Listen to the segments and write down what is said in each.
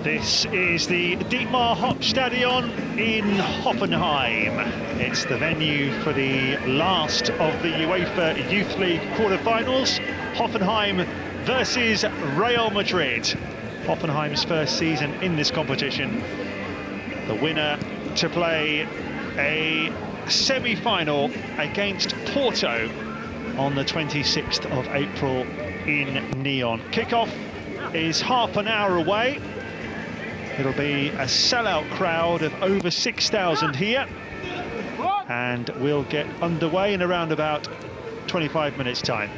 This is the Dietmar Hopp Stadion in Hoffenheim. It's the venue for the last of the UEFA Youth League quarter-finals. Hoffenheim versus Real Madrid. Hoffenheim's first season in this competition. The winner to play a semi-final against Porto on the 26th of April in Nyon. Kickoff is half an hour away. It'll be a sellout crowd of over 6,000 here, and we'll get underway in around about 25 minutes' time.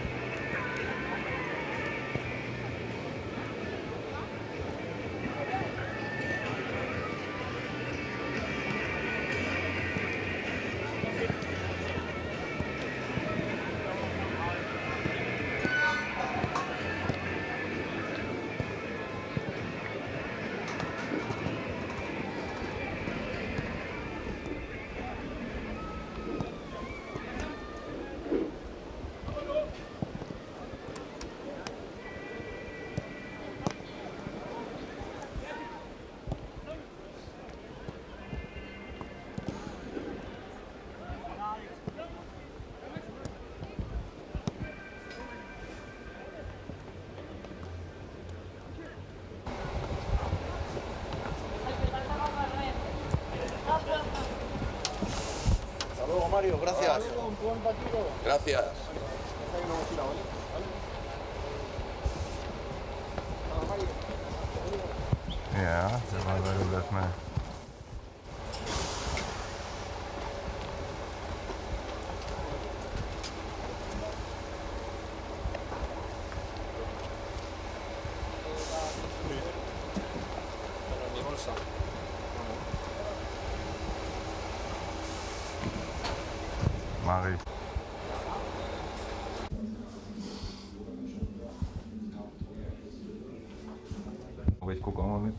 Mario, gracias. Gracias. Ja, dat was wel leuk, maar... Mari. Weet ik ook allemaal met.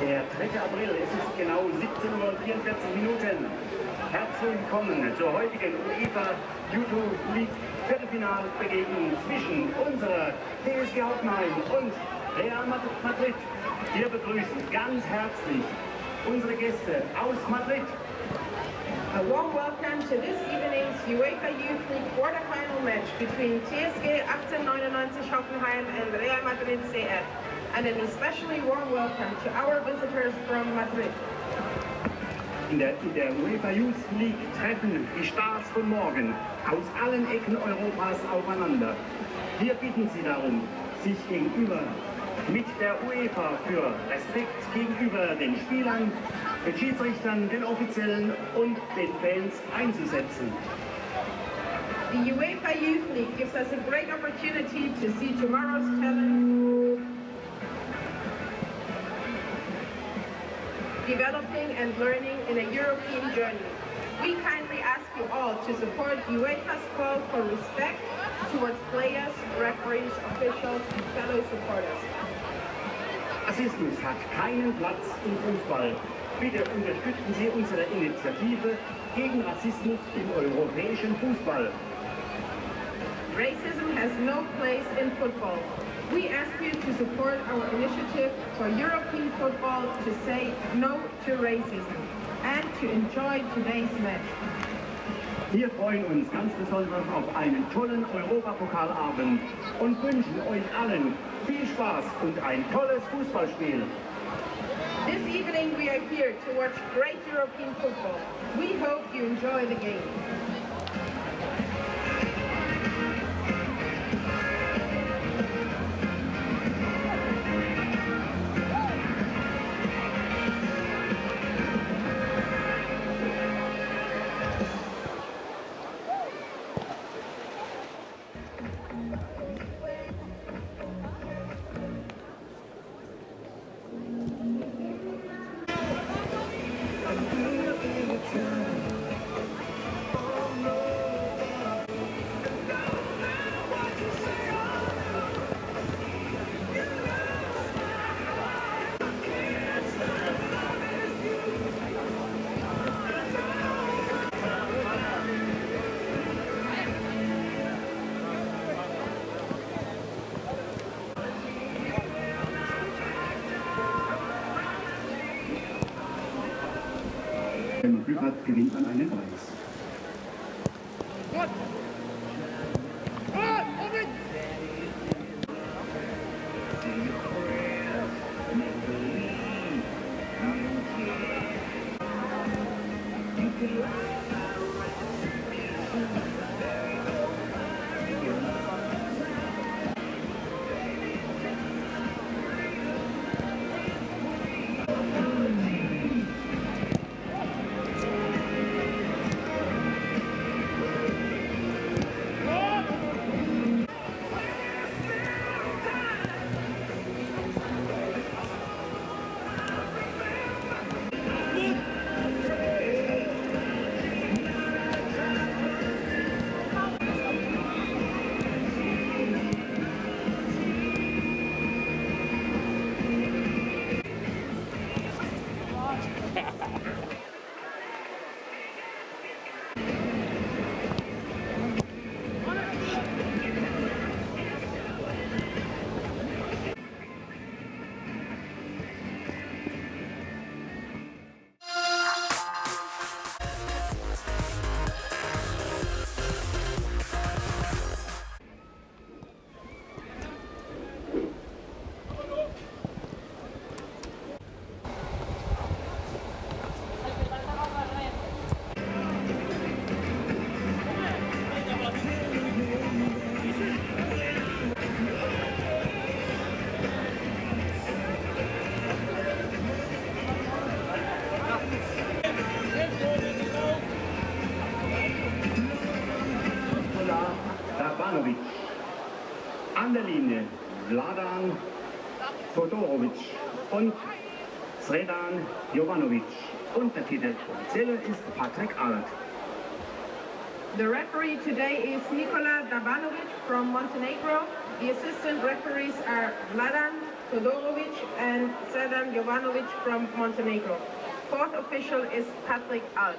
Der 3. April, es ist genau 17:44 Uhr. Herzlich willkommen zur heutigen UEFA Youth League Viertelfinalbegegnung zwischen unserer TSG Hoffenheim und Real Madrid. Wir begrüßen ganz herzlich unsere Gäste aus Madrid. A warm welcome to this evening's UEFA Youth League quarter-final match between TSG 1899 Hoffenheim and Real Madrid CF, and an especially warm welcome to our visitors from Madrid. In der UEFA Youth League treffen die Stars von morgen aus allen Ecken Europas aufeinander. Wir bitten Sie darum, sich mit der UEFA für Respekt gegenüber den Spielern, den Schiedsrichtern, den Offiziellen und den Fans einzusetzen. The UEFA Youth League gives us a great opportunity to see tomorrow's talent developing and learning in a European journey. We kindly ask you all to support UEFA's call for respect towards players, referees, officials, and fellow supporters. Rassismus hat keinen Platz im Fußball. Bitte unterstützen Sie unsere Initiative gegen Rassismus im europäischen Fußball. Racism has no place in football. We ask you to support our initiative for European football to say no to racism and to enjoy today's match. Wir freuen uns ganz besonders auf einen tollen Europapokalabend und wünschen euch allen viel Spaß und ein tolles Fußballspiel. This evening we are here to watch great European football. We hope you enjoy the game. Glück hat, gewinnt man einen Preis. An der Linie Vladan Todorovic und Sredan Jovanovic. Und der Titeloffizielle ist Patrick Alt. The referee today is Nikola Dabanovic from Montenegro. The assistant referees are Vladan Todorovic and Sredan Jovanovic from Montenegro. Fourth official is Patrick Alt.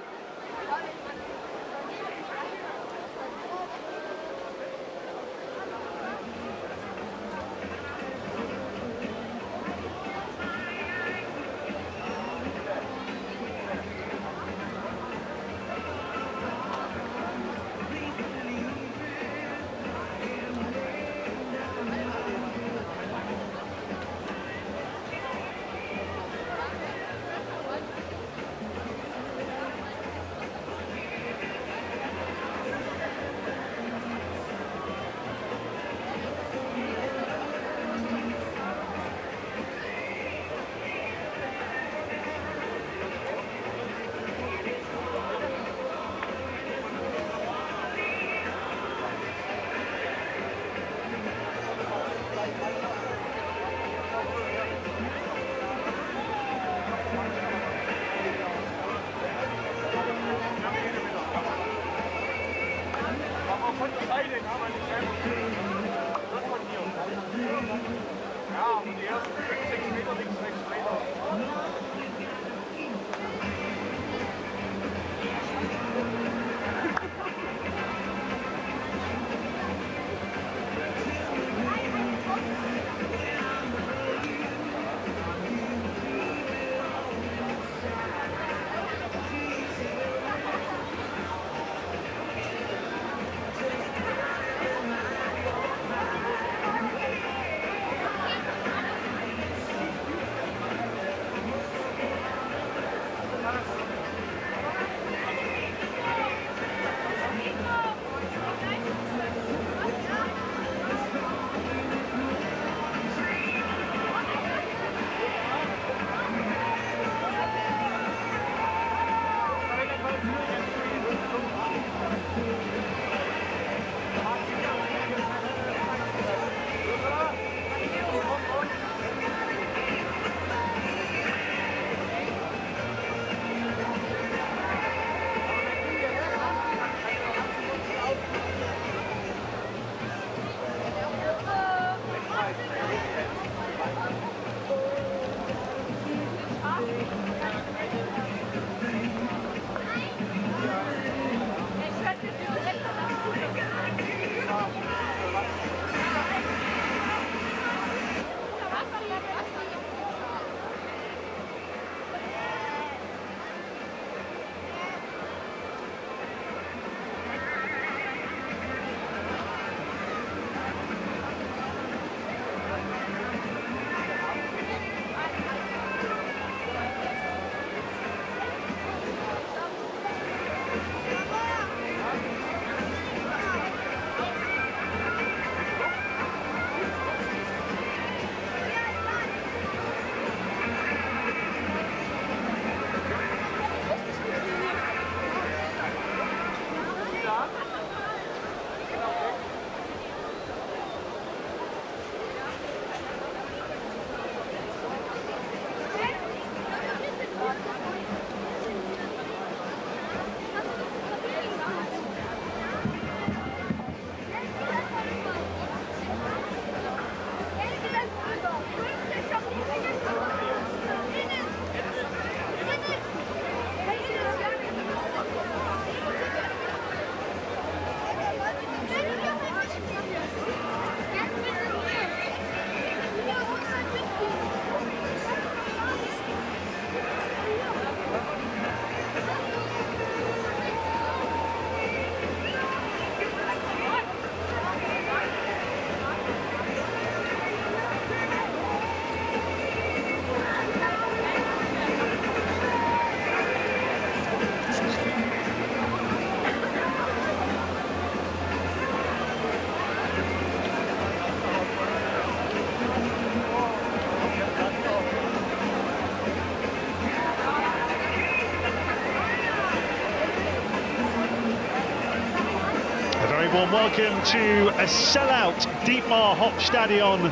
warm welcome to a sellout Dietmar Hopp Stadion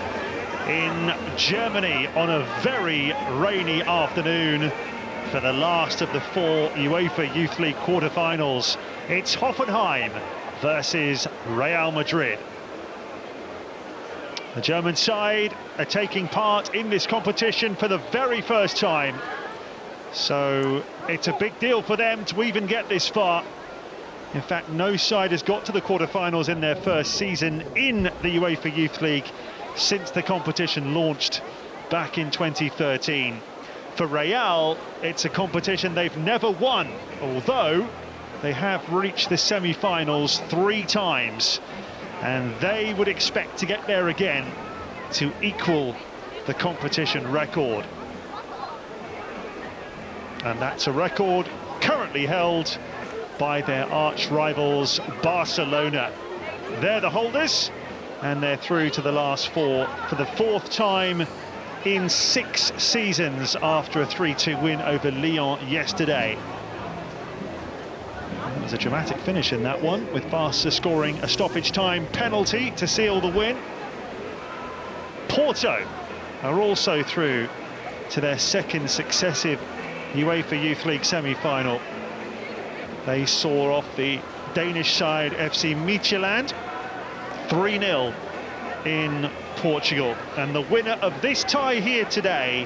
in Germany on a very rainy afternoon for the last of the four UEFA Youth League quarter-finals. It's Hoffenheim versus Real Madrid. The German side are taking part in this competition for the very first time. So it's a big deal for them to even get this far. In fact, no side has got to the quarterfinals in their first season in the UEFA Youth League since the competition launched back in 2013. For Real, it's a competition they've never won, although they have reached the semi-finals 3 times. And they would expect to get there again to equal the competition record. And that's a record currently held by their arch rivals Barcelona. They're the holders, and they're through to the last 4 for the 4th time in 6 seasons after a 3-2 win over Lyon yesterday. It was a dramatic finish in that one, with Barca scoring a stoppage time penalty to seal the win. Porto are also through to their 2nd successive UEFA Youth League semi-final. They saw off the Danish side FC Midtjylland 3-0 in Portugal. And the winner of this tie here today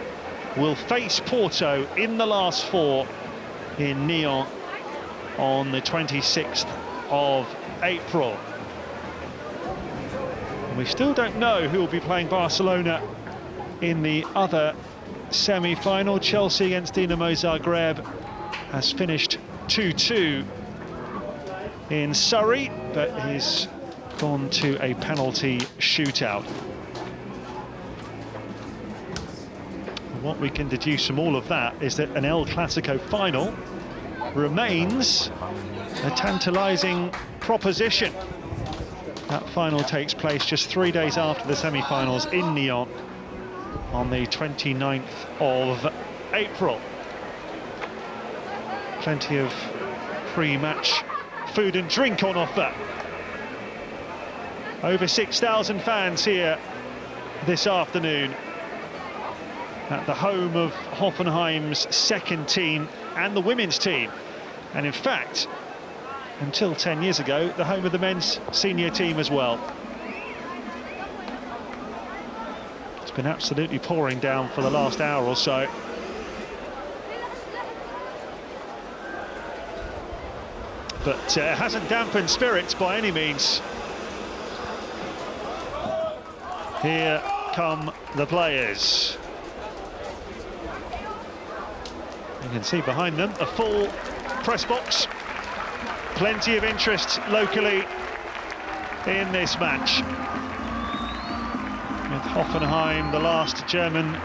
will face Porto in the last 4 in Nyon on the 26th of April. And we still don't know who will be playing Barcelona in the other semi-final. Chelsea against Dinamo Zagreb has finished 2-2 in Surrey, but he's gone to a penalty shootout. What we can deduce from all of that is that an El Clasico final remains a tantalising proposition. That final takes place just 3 days after the semi-finals in Nyon on the 29th of April. Plenty of pre-match food and drink on offer. Over 6,000 fans here this afternoon at the home of Hoffenheim's 2nd team and the women's team. And in fact, until 10 years ago, the home of the men's senior team as well. It's been absolutely pouring down for the last hour or so. But it hasn't dampened spirits by any means. Here come the players. You can see behind them a full press box. Plenty of interest locally in this match. With Hoffenheim, the last German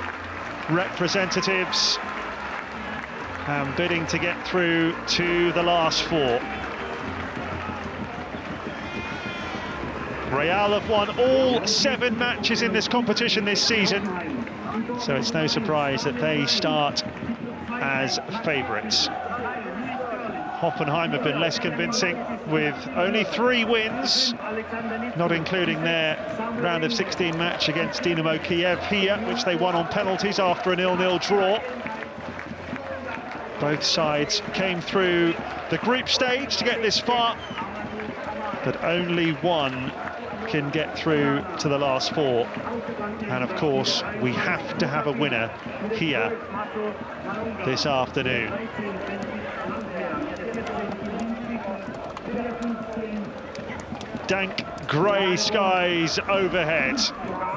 representatives, and bidding to get through to the last 4. Real have won all 7 matches in this competition this season, so it's no surprise that they start as favourites. Hoffenheim have been less convincing, with only 3 wins, not including their round of 16 match against Dinamo Kiev here, which they won on penalties after a 0-0 draw. Both sides came through the group stage to get this far, but only one can get through to the last 4. And of course, we have to have a winner here this afternoon. Dank grey skies overhead.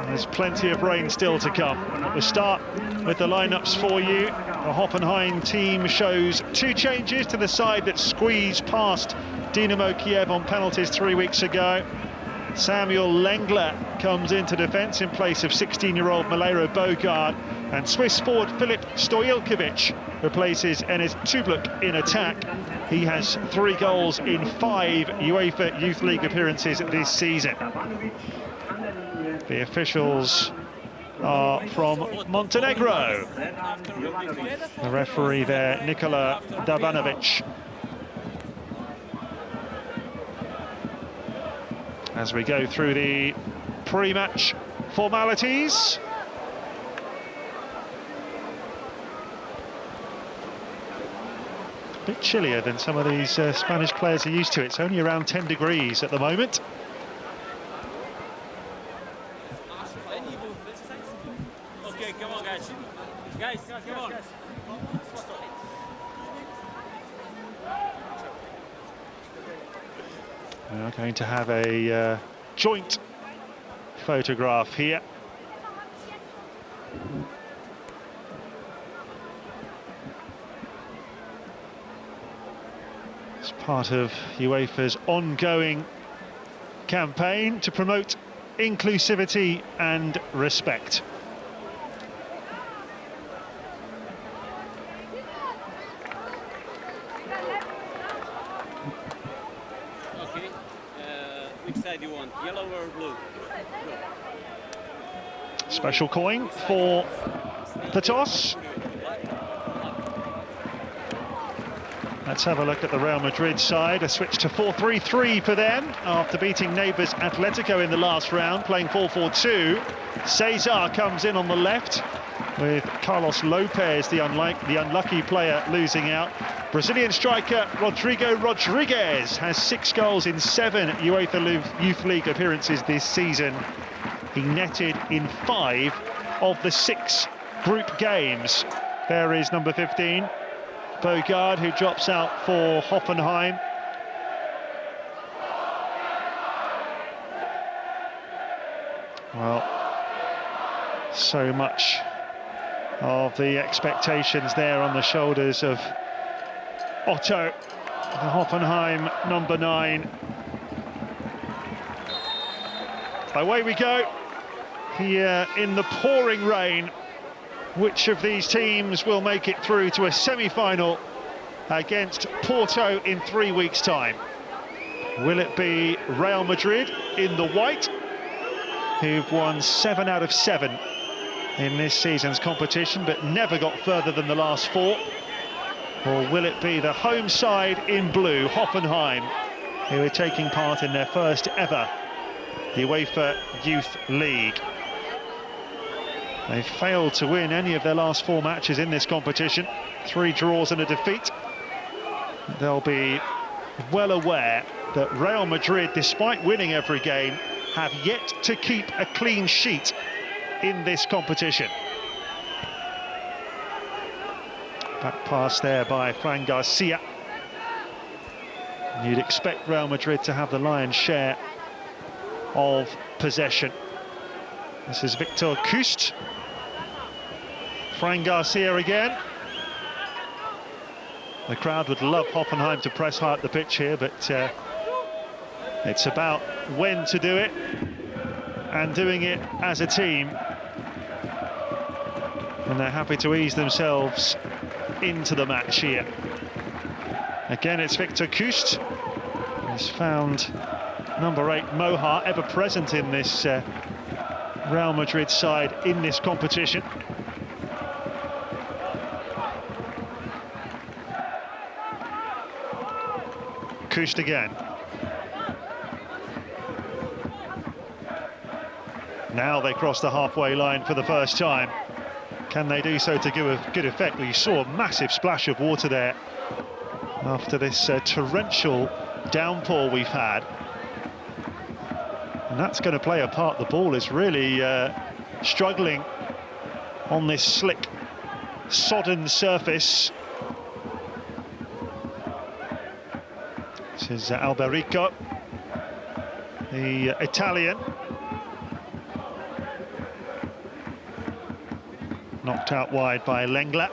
There's plenty of rain still to come. We'll start with the lineups for you. The Hoffenheim team shows 2 changes to the side that squeezed past Dinamo Kiev on penalties 3 weeks ago. Samuel Lengler comes into defence in place of 16-year-old Malero Bogard, and Swiss forward Filip Stojilkovic replaces Enes Tubluk in attack. He has 3 goals in 5 UEFA Youth League appearances this season. The officials are from Montenegro. The referee there, Nikola Davanovic. As we go through the pre-match formalities. A bit chillier than some of these Spanish players are used to. It's only around 10 degrees at the moment. We are going to have a joint photograph here. It's part of UEFA's ongoing campaign to promote inclusivity and respect. Okay, which side you want, yellow or blue? Special coin for the toss. Let's have a look at the Real Madrid side. A switch to 4-3-3 for them after beating neighbours Atletico in the last round, playing 4-4-2. Cesar comes in on the left with Carlos Lopez, the unlucky player, losing out. Brazilian striker Rodrigo Rodriguez has 6 goals in 7 UEFA Youth League appearances this season. He netted in 5 of the 6 group games. There is number 15. Bogard, who drops out for Hoffenheim. Well, so much of the expectations there on the shoulders of Otto, the Hoffenheim number 9. Away we go, here in the pouring rain. Which of these teams will make it through to a semi-final against Porto in 3 weeks' time? Will it be Real Madrid in the white, who've won 7 out of 7 in this season's competition, but never got further than the last 4? Or will it be the home side in blue, Hoffenheim, who are taking part in their first ever UEFA Youth League? They've failed to win any of their last 4 matches in this competition. 3 draws and a defeat. They'll be well aware that Real Madrid, despite winning every game, have yet to keep a clean sheet in this competition. Back pass there by Fran Garcia. You'd expect Real Madrid to have the lion's share of possession. This is Victor Kust. Fran Garcia again. The crowd would love Hoffenheim to press high up the pitch here, but it's about when to do it and doing it as a team. And they're happy to ease themselves into the match here. Again, it's Victor Kust. He's found number 8 Moha, ever present in this Real Madrid side in this competition. Kust again. Now they cross the halfway line for the first time. Can they do so to give a good effect? Well, you saw a massive splash of water there after this torrential downpour we've had. And that's going to play a part. The ball is really struggling on this slick, sodden surface. This is Alberico, the Italian. Knocked out wide by Lenglet.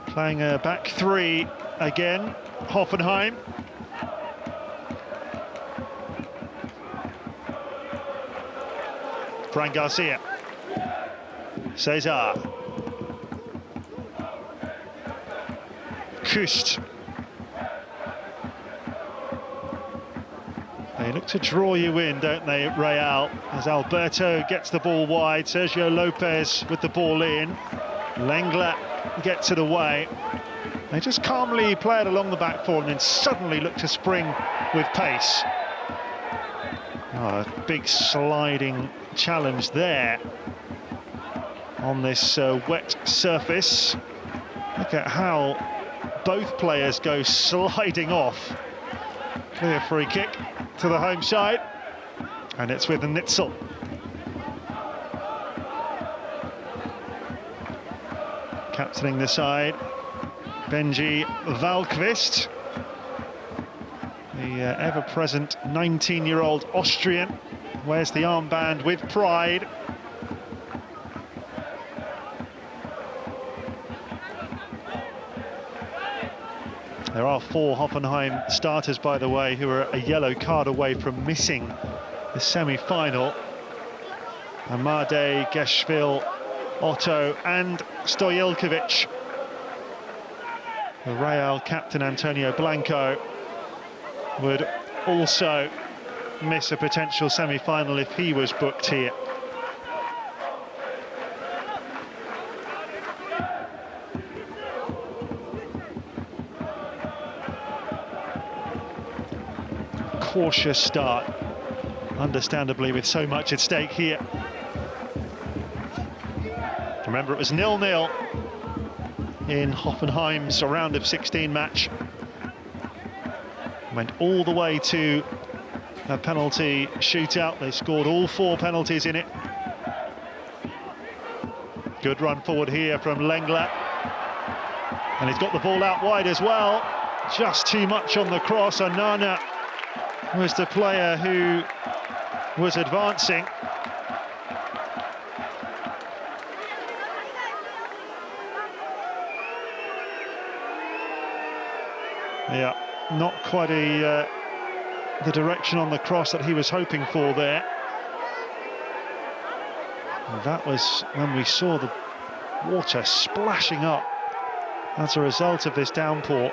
Playing a back 3 again, Hoffenheim. Fran Garcia. Cesar. Kust. They look to draw you in, don't they, Real? As Alberto gets the ball wide, Sergio Lopez with the ball in. Lenglet gets it away. They just calmly play it along the back four and then suddenly look to spring with pace. Oh, a big sliding challenge there on this wet surface. Look at how both players go sliding off. Clear free kick to the home side, and it's with Nitzel. captaining the side, Benji Valkvist, the ever-present 19-year-old Austrian, wears the armband with pride. There are 4 Hoffenheim starters, by the way, who are a yellow card away from missing the semi-final. Amade, Geschwil, Otto and Stojelkovic. The Real captain Antonio Blanco would also miss a potential semi-final if he was booked here. Cautious start, understandably, with so much at stake here. Remember, it was 0-0 in Hoffenheim's round of 16 match. Went all the way to a penalty shootout. They scored all 4 penalties in it. Good run forward here from Lenglet. And he's got the ball out wide as well. Just too much on the cross. Onana was the player who was advancing. Yeah, not quite the direction on the cross that he was hoping for there. And that was when we saw the water splashing up as a result of this downpour.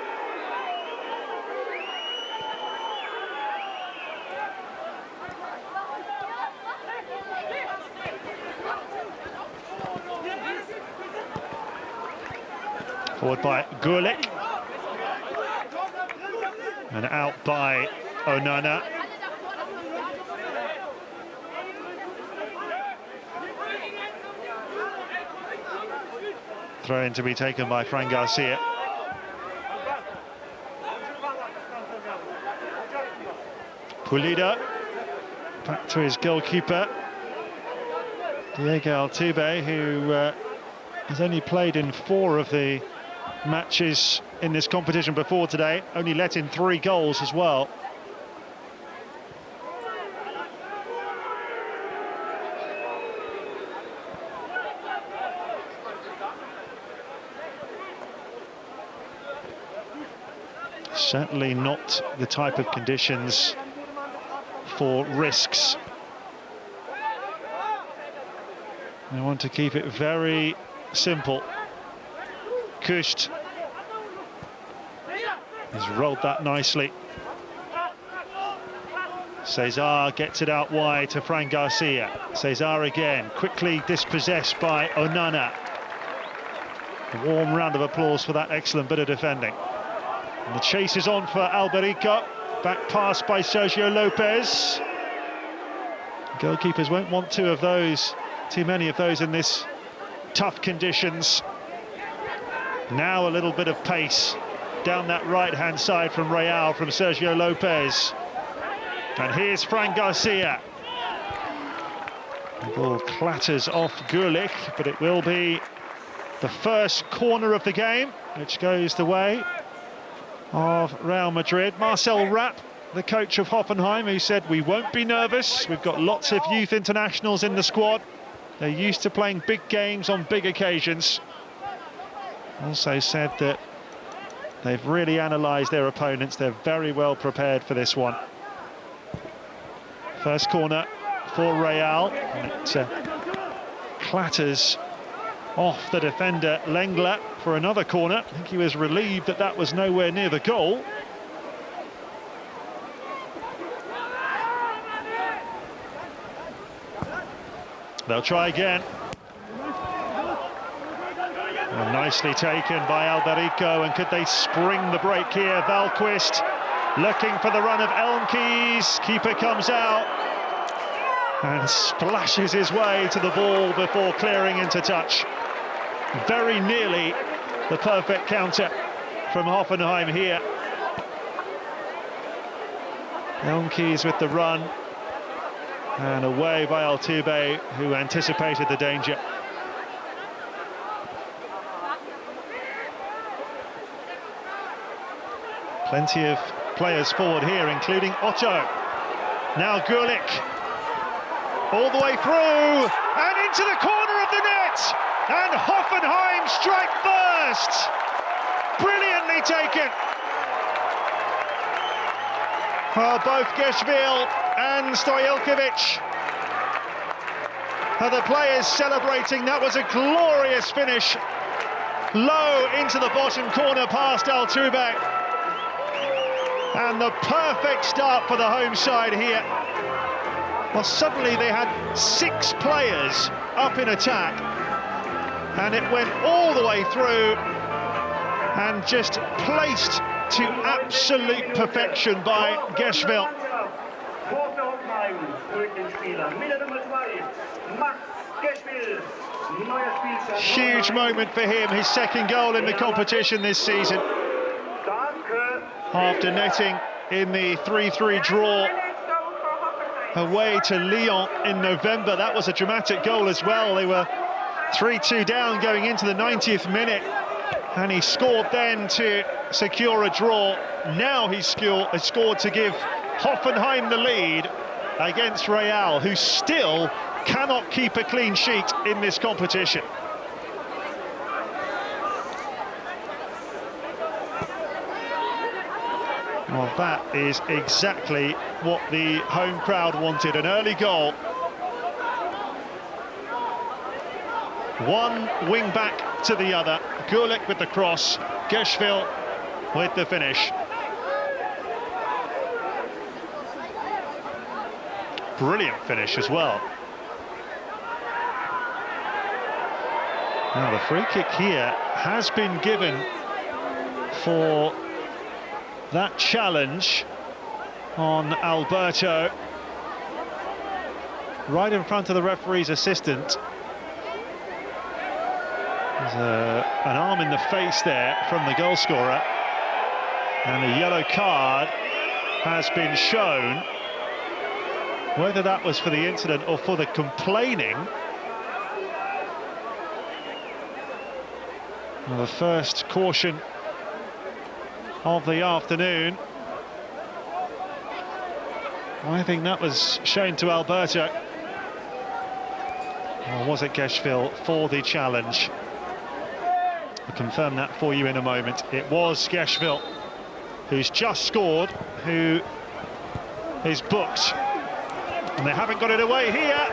Forward by Gulik. And out by Onana. Throw in to be taken by Fran Garcia. Pulido back to his goalkeeper, Diego Altuve, who has only played in 4 of the matches in this competition before today, only let in 3 goals as well. Certainly not the type of conditions for risks. They want to keep it very simple. Kust has rolled that nicely. Cesar gets it out wide to Fran Garcia. Cesar again, quickly dispossessed by Onana. A warm round of applause for that excellent bit of defending. And the chase is on for Alberico. Back pass by Sergio Lopez. Goalkeepers won't want too many of those in this tough conditions. Now a little bit of pace down that right-hand side from Real, from Sergio Lopez. And here's Fran Garcia. The ball clatters off Gulik, but it will be the first corner of the game, which goes the way of Real Madrid. Marcel Rapp, the coach of Hoffenheim, who said, we won't be nervous. We've got lots of youth internationals in the squad. They're used to playing big games on big occasions. Also said that they've really analysed their opponents. They're very well prepared for this one. First corner for Real. And it clatters off the defender Lenglet for another corner. I think he was relieved that that was nowhere near the goal. They'll try again. And nicely taken by Alberico, and could they spring the break here? Valquist looking for the run of Elmkeys. Keeper comes out and splashes his way to the ball before clearing into touch. Very nearly the perfect counter from Hoffenheim here. Elmkeys with the run, and away by Altuve, who anticipated the danger. Plenty of players forward here, including Otto. Now Gulik, all the way through, and into the corner of the net! And Hoffenheim strike first! Brilliantly taken! Well, both Geschwil and Stojalkovic are the players celebrating. That was a glorious finish. Low into the bottom corner past Altuve. And the perfect start for the home side here. Well, suddenly they had 6 players up in attack. And it went all the way through and just placed to absolute perfection by Geschwil. Huge moment for him, his second goal in the competition this season. After netting in the 3-3 draw away to Lyon in November. That was a dramatic goal as well. They were 3-2 down going into the 90th minute, and he scored then to secure a draw. Now he's scored to give Hoffenheim the lead against Real, who still cannot keep a clean sheet in this competition. Well, that is exactly what the home crowd wanted, an early goal. One wing back to the other, Gulik with the cross, Geschwil with the finish. Brilliant finish as well. Now the free kick here has been given for that challenge on Alberto, right in front of the referee's assistant. There's an arm in the face there from the goal scorer, and a yellow card has been shown. Whether that was for the incident or for the complaining. Well, the first caution of the afternoon. I think that was shown to Alberto. Or was it Geschwil for the challenge? I'll confirm that for you in a moment. It was Geschwil, who's just scored, who is booked. And they haven't got it away here.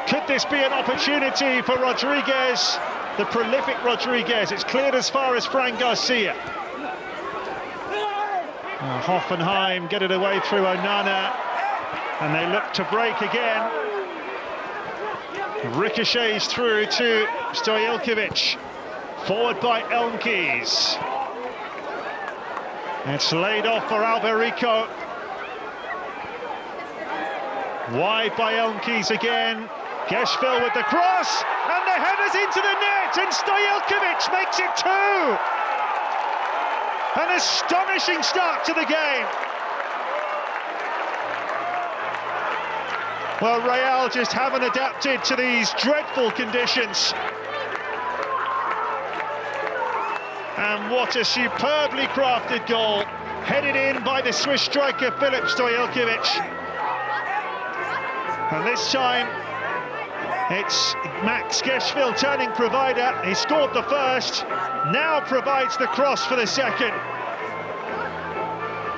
Could this be an opportunity for Rodriguez, the prolific Rodriguez? It's cleared as far as Fran Garcia. Hoffenheim get it away through Onana, and they look to break again. Ricochets through to Stojalkovic, forward by Elmkees. It's laid off for Alberico. Wide by Elmkees again. Geschwil with the cross, and the header's into the net, and Stojalkovic makes it 2. An astonishing start to the game. Well, Real just haven't adapted to these dreadful conditions. And what a superbly crafted goal, headed in by the Swiss striker Philip Stojalkovic. And this time, it's Max Geschwil turning provider. He scored the first, now provides the cross for the second.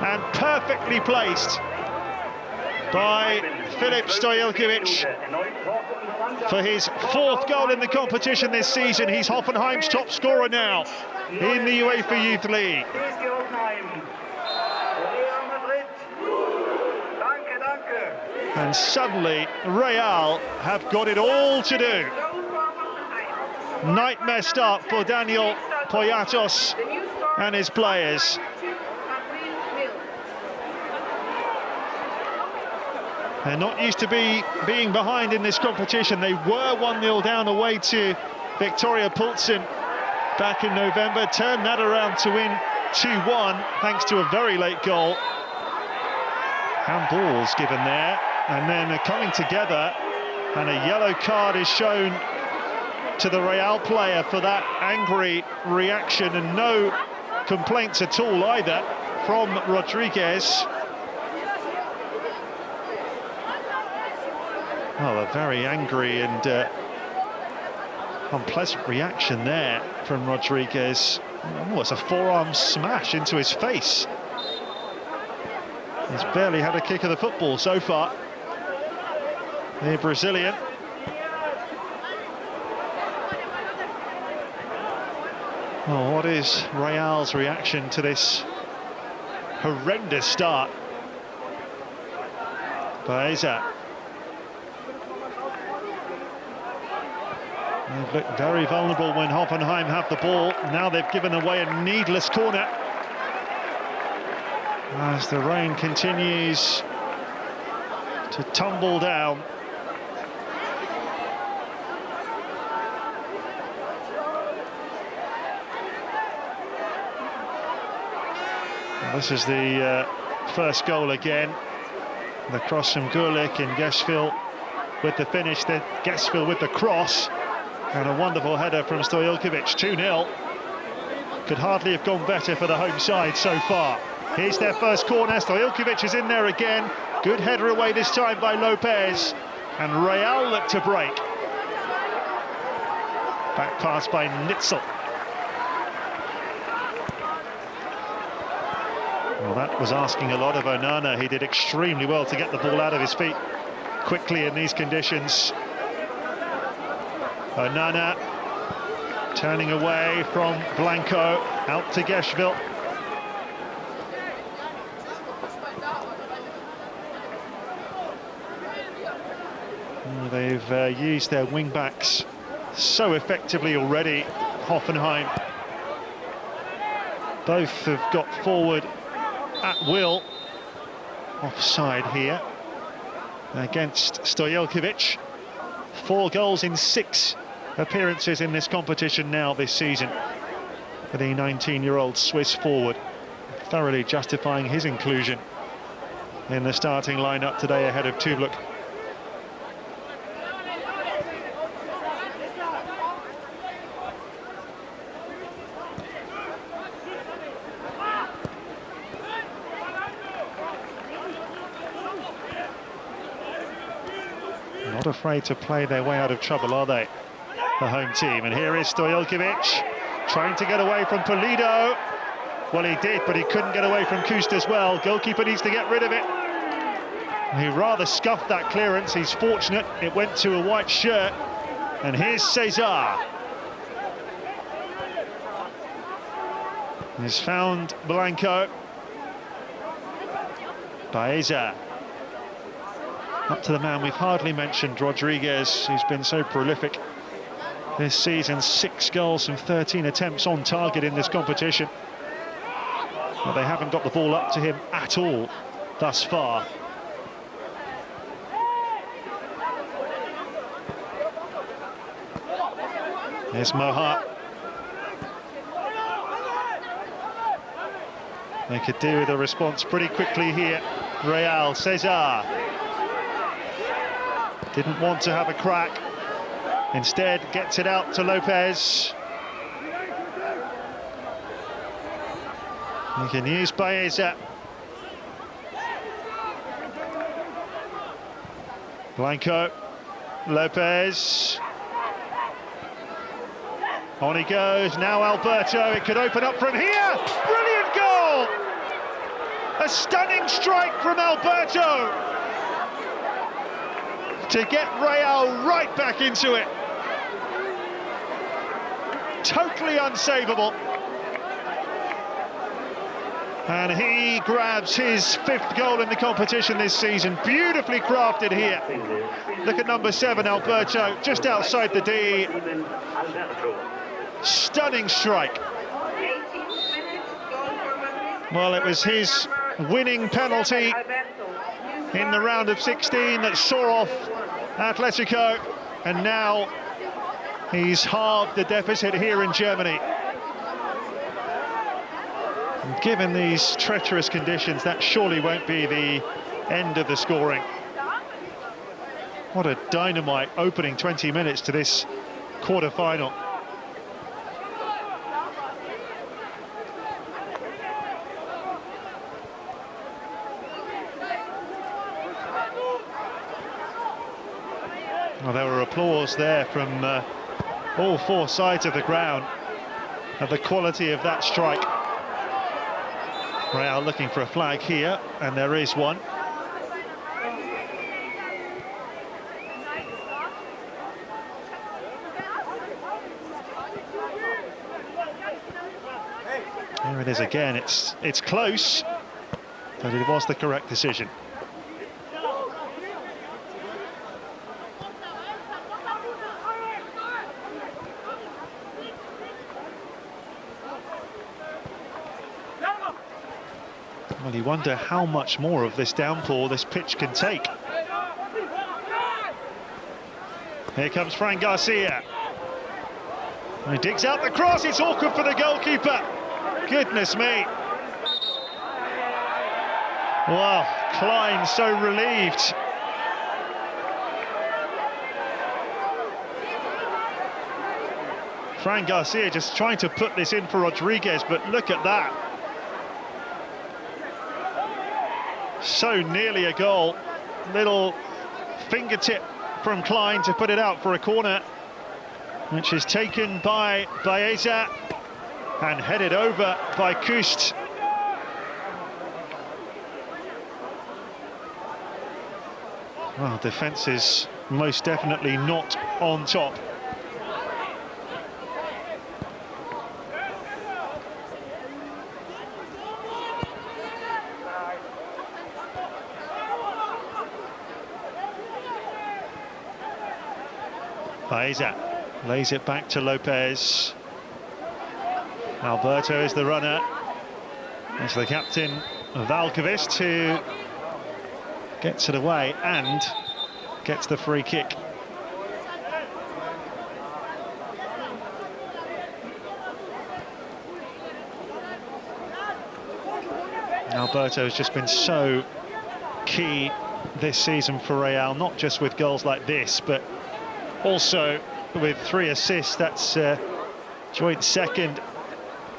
And perfectly placed by Philip Stojalkovic for his 4th goal in the competition this season. He's Hoffenheim's top scorer now in the UEFA Youth League. And suddenly, Real have got it all to do. Nightmare start for Daniel Poyatos and his players. They're not used to being behind in this competition. They were 1-0 down away to Victoria Pilsen back in November, turned that around to win 2-1 thanks to a very late goal. Handballs given there, and then coming together, and a yellow card is shown to the Real player for that angry reaction, and no complaints at all either from Rodriguez. Oh, a very angry and unpleasant reaction there from Rodriguez. Oh, it's a forearm smash into his face. He's barely had a kick of the football so far, the Brazilian. Oh, what is Real's reaction to this horrendous start? Baeza. They've looked very vulnerable when Hoffenheim have the ball. Now they've given away a needless corner. As the rain continues to tumble down. Well, this is the first goal again. The cross from Gulik and Geschwil with the finish, then Geschwil with the cross. And a wonderful header from Stojalkovic, 2-0. Could hardly have gone better for the home side so far. Here's their first corner, Stojalkovic is in there again. Good header away this time by Lopez. And Real look to break. Back pass by Nitzel. Well, that was asking a lot of Onana. He did extremely well to get the ball out of his feet quickly in these conditions. Onana turning away from Blanco, out to Geschwil. They've used their wing-backs so effectively already, Hoffenheim. Both have got forward at will. Offside here against Stojalkovic. 4 goals in 6 appearances in this competition now this season for the 19-year-old Swiss forward, thoroughly justifying his inclusion in the starting lineup today ahead of Tubluk. Not afraid to play their way out of trouble, are they, the home team? And here is Stojalkovic trying to get away from Pulido. Well, he did, but he couldn't get away from Kust as well. Goalkeeper needs to get rid of it. He rather scuffed that clearance. He's fortunate it went to a white shirt. And here's Cesar. He's found Blanco. Baeza. Up to the man we've hardly mentioned, Rodriguez, who's been so prolific this season. 6 goals and 13 attempts on target in this competition. But they haven't got the ball up to him at all thus far. There's Moha. They could do with a response pretty quickly here. Real, Cesar. Didn't want to have a crack. Instead, gets it out to Lopez. He can use Baeza. Blanco. Lopez. On he goes. Now Alberto. It could open up from here. Brilliant goal! A stunning strike from Alberto to get Real right back into it. Totally unsavable. And he grabs his 5th goal in the competition this season. Beautifully crafted here. Look at number 7, Alberto, just outside the D. Stunning strike. Well, it was his winning penalty in the round of 16 that saw off Atletico, and now he's halved the deficit here in Germany. And given these treacherous conditions, that surely won't be the end of the scoring. What a dynamite opening 20 minutes to this quarter-final. Well, there were applause there from all four sides of the ground at the quality of that strike. Real looking for a flag here, and there is one. Here it is again. It's close, but it was the correct decision. Well, you wonder how much more of this downpour this pitch can take. Here comes Fran Garcia. And he digs out the cross. It's awkward for the goalkeeper. Goodness me. Wow, Klein so relieved. Fran Garcia just trying to put this in for Rodriguez, but look at that. So nearly a goal. Little fingertip from Klein to put it out for a corner, which is taken by Baeza and headed over by Kust. Well, defence is most definitely not on top. Baeza lays it back to Lopez. Alberto is the runner. It's the captain, Valkvist, who gets it away and gets the free kick. Alberto has just been so key this season for Real, not just with goals like this, but also with 3 assists. That's joint second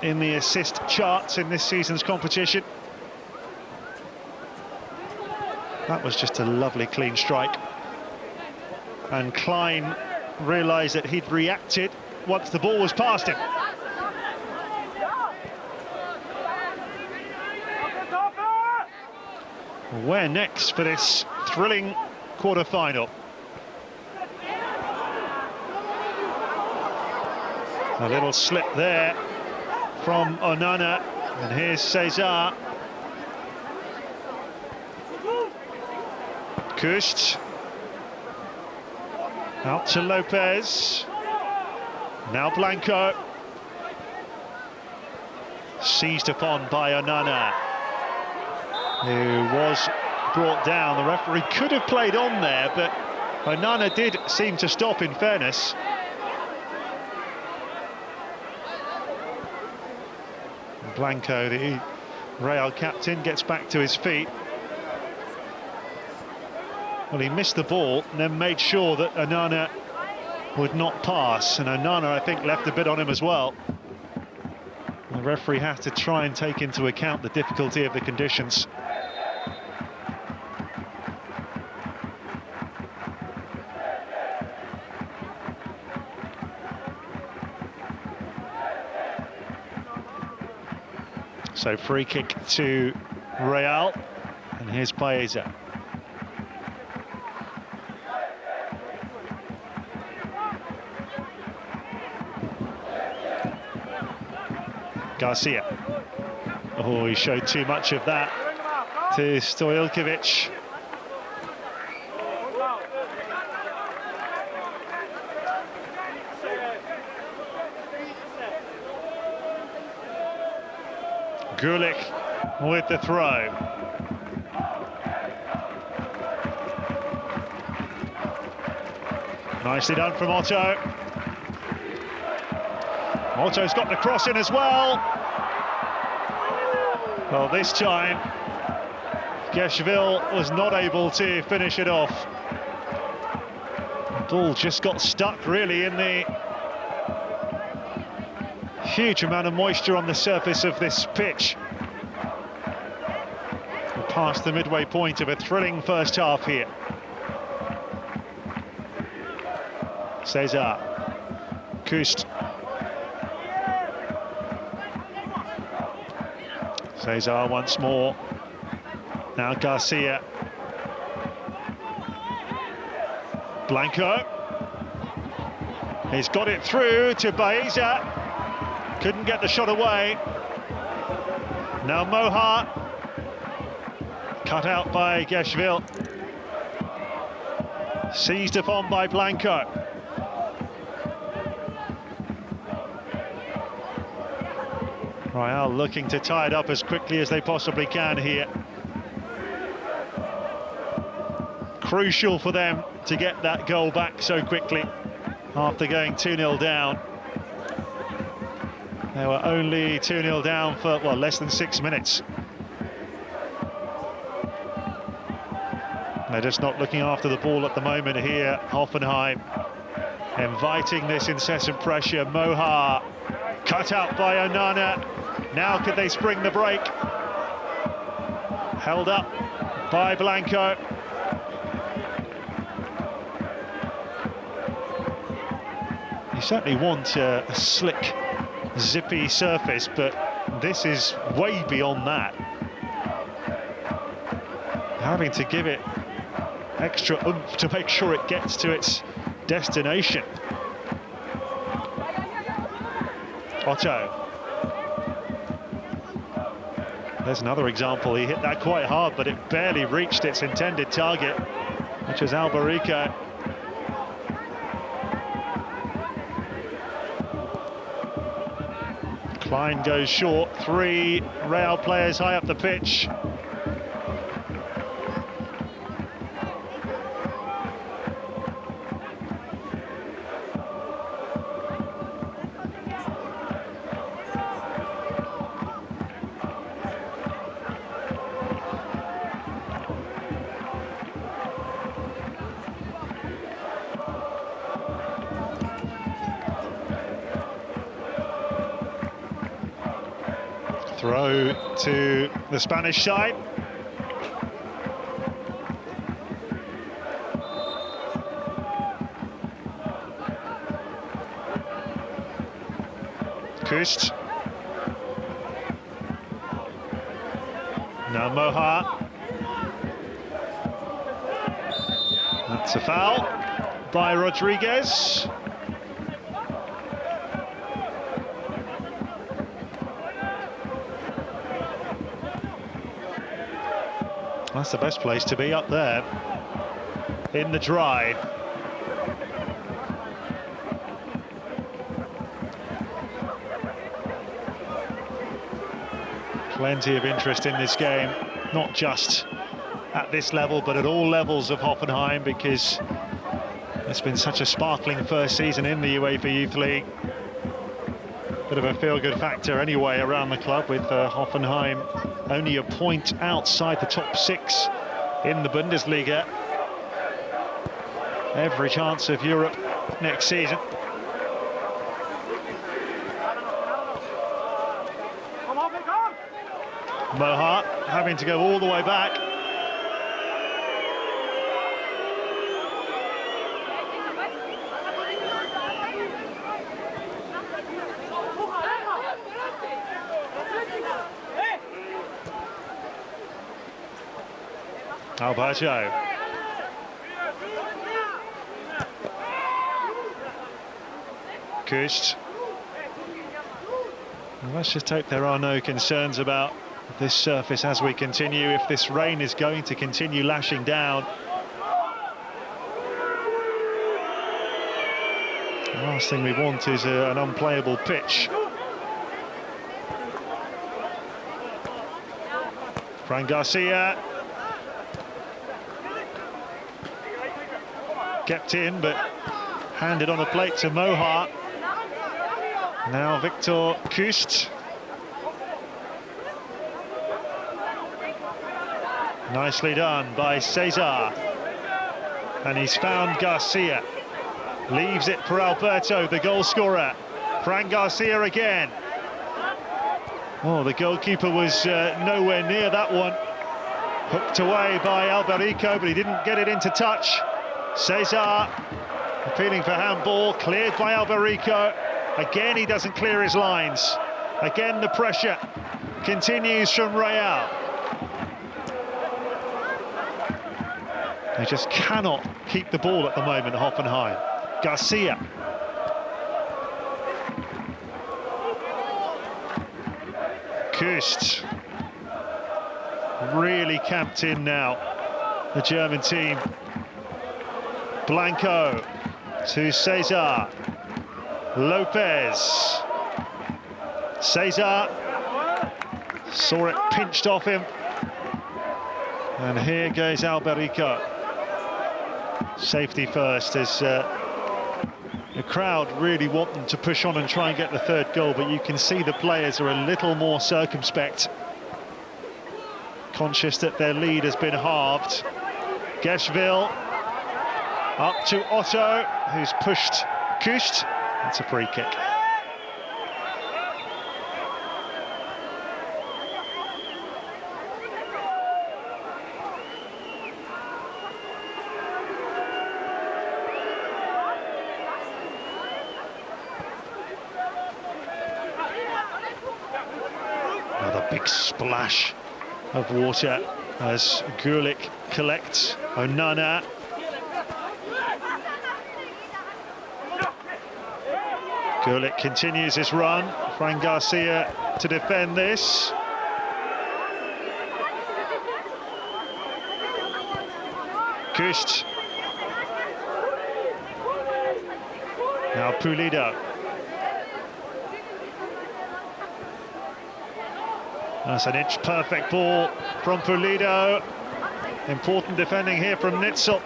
in the assist charts in this season's competition. That was just a lovely clean strike. And Klein realised that he'd reacted once the ball was past him. Where next for this thrilling quarter-final? A little slip there from Onana, and here's Cesar. Kust. Out to Lopez. Now Blanco. Seized upon by Onana, who was brought down. The referee could have played on there, but Onana did seem to stop, in fairness. Blanco, the Real captain, gets back to his feet. Well, he missed the ball and then made sure that Onana would not pass, and Onana, I think, left a bit on him as well. The referee has to try and take into account the difficulty of the conditions. So free kick to Real, and here's Baeza. Garcia. Oh, he showed too much of that to Stojilkovic. Gulik with the throw. Nicely done from Otto. Otto's got the cross in as well. Well, this time, Geshvil was not able to finish it off. The ball just got stuck, really, in the huge amount of moisture on the surface of this pitch. We're past the midway point of a thrilling first half here. Cesar. Kust. Cesar once more. Now Garcia. Blanco. He's got it through to Baeza. Couldn't get the shot away. Now Mohart. Cut out by Geshvil. Seized upon by Blanco. Royal looking to tie it up as quickly as they possibly can here. Crucial for them to get that goal back so quickly after going 2-0 down. They were only 2-0 down for, well, less than 6 minutes. They're just not looking after the ball at the moment here, Hoffenheim. Inviting this incessant pressure. Mohar, cut out by Onana. Now could they spring the break? Held up by Blanco. You certainly want a slick, zippy surface, but this is way beyond that. Having to give it extra oomph to make sure it gets to its destination. Otto. There's another example. He hit that quite hard, but it barely reached its intended target, which was Albarico. Klein goes short. 3 Real players high up the pitch. Throw to the Spanish side. Kust. Now Mohart. That's a foul by Rodriguez. That's the best place to be, up there in the drive. Plenty of interest in this game, not just at this level, but at all levels of Hoffenheim, because it's been such a sparkling first season in the UEFA Youth League. Bit of a feel-good factor anyway around the club, with Hoffenheim only a point outside the top 6 in the Bundesliga. Every chance of Europe next season. Mohart having to go all the way back. Alberto. Kust. Let's just hope there are no concerns about this surface as we continue, if this rain is going to continue lashing down. The last thing we want is an unplayable pitch. Fran Garcia. Kept in, but handed on a plate to Mohart. Now Victor Kust. Nicely done by Cesar. And he's found Garcia. Leaves it for Alberto, the goal scorer. Fran Garcia again. Oh, the goalkeeper was nowhere near that one. Hooked away by Albarico, but he didn't get it into touch. Cesar Appealing for handball, cleared by Alberico. Again, he doesn't clear his lines. Again, the pressure continues from Real. They just cannot keep the ball at the moment, Hoffenheim. Garcia. Kust. Really camped in now, the German team. Blanco to Cesar. Lopez. Cesar saw it pinched off him. And here goes Alberico. Safety first, as the crowd really want them to push on and try and get the third goal, but you can see the players are a little more circumspect, conscious that their lead has been halved. Geschwil up to Otto, who's pushed Kust. It's a free kick. Another big splash of water as Gulick collects Onana. Gulick continues his run. Fran Garcia to defend this. Kust. Now Pulido. That's an inch-perfect ball from Pulido. Important defending here from Nitzel.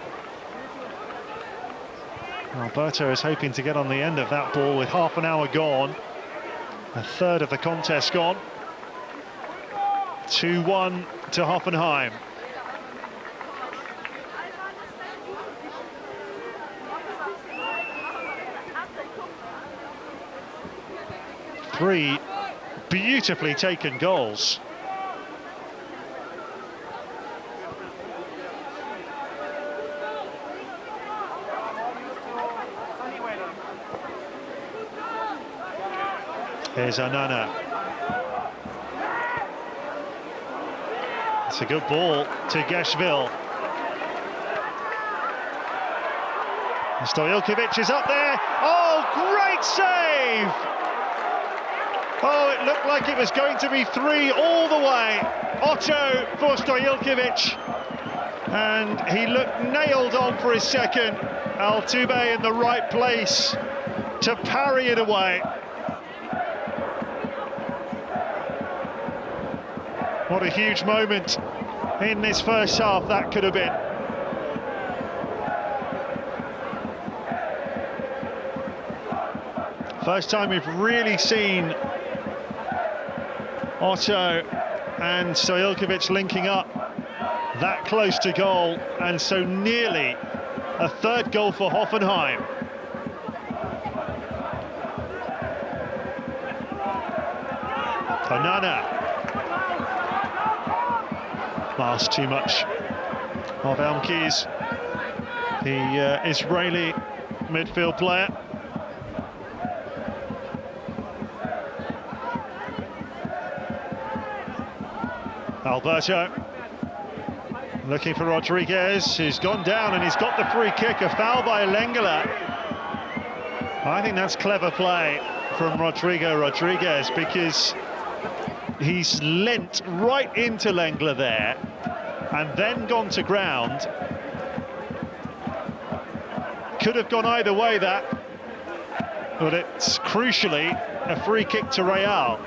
Alberto is hoping to get on the end of that ball with half an hour gone. A third of the contest gone. 2-1 to Hoffenheim. Three beautifully taken goals. Here's Onana. It's a good ball to Geschwil. Stoyilkovic is up there. Oh, great save! Oh, it looked like it was going to be 3 all the way. Otto for Stoyilkovic. And he looked nailed on for his second. Altuve in the right place to parry it away. What a huge moment in this first half that could have been. First time we've really seen Otto and Stoyilkovic linking up that close to goal, and so nearly a third goal for Hoffenheim. Onana. Masked too much of Elmkees, the Israeli midfield player. Alberto looking for Rodriguez, who's gone down, and he's got the free kick. A foul by Lengela. I think that's clever play from Rodrigo Rodriguez, because he's lent right into Lengler there and then gone to ground. Could have gone either way, that, but it's crucially a free kick to Real.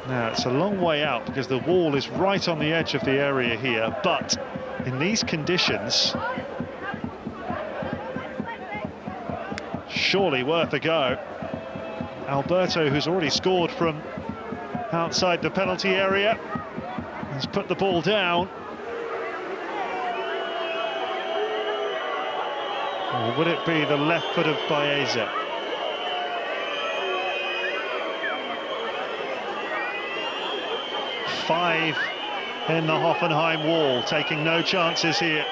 Now it's a long way out because the wall is right on the edge of the area here, but in these conditions, surely worth a go. Alberto, who's already scored from outside the penalty area, has put the ball down. Or would it be the left foot of Baeza? in the Hoffenheim wall, taking no chances here.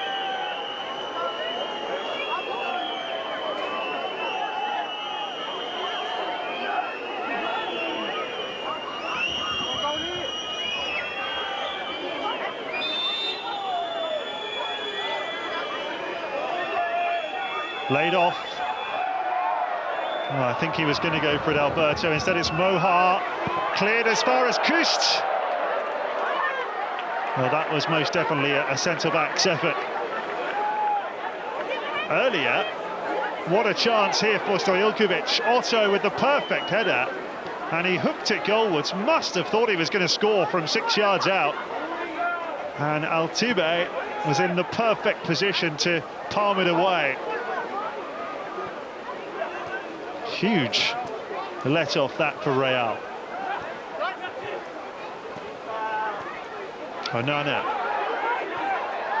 Laid off. Oh, I think he was going to go for it, Alberto. Instead it's Mohar. Cleared as far as Kust. Well, that was most definitely a centre-back's effort. Earlier, what a chance here for Stojalkovic. Otto with the perfect header. And he hooked it goalwards. Must have thought he was going to score from 6 yards out. And Altuve was in the perfect position to palm it away. Huge let off that for Real. Onana.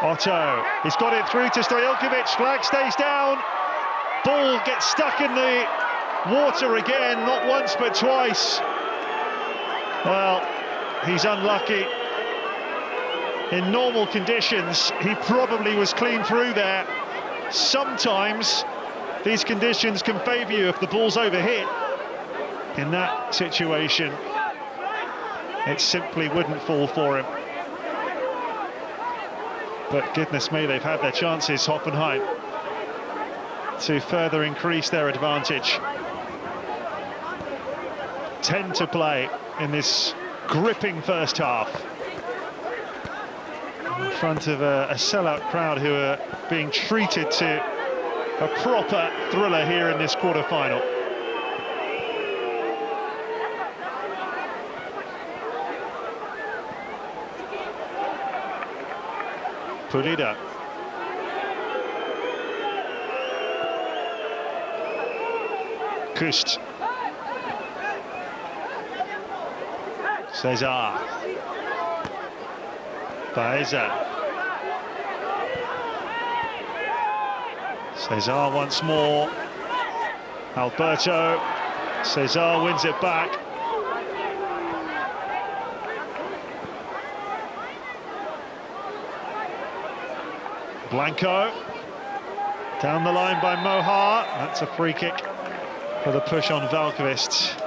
Otto, he's got it through to Stojalkovic, flag stays down. Ball gets stuck in the water again, not once but twice. Well, he's unlucky. In normal conditions, he probably was clean through there. Sometimes these conditions can favour you if the ball's overhit. In that situation, it simply wouldn't fall for him. But goodness me, they've had their chances, Hoffenheim, to further increase their advantage. 10 to play in this gripping first half. In front of a sellout crowd who are being treated to a proper thriller here in this quarter-final. Pulida. Kust. Cesar. Baeza. Cesar once more. Alberto. Cesar wins it back. Blanco. Down the line by Mohar. That's a free kick for the push on Valkvist.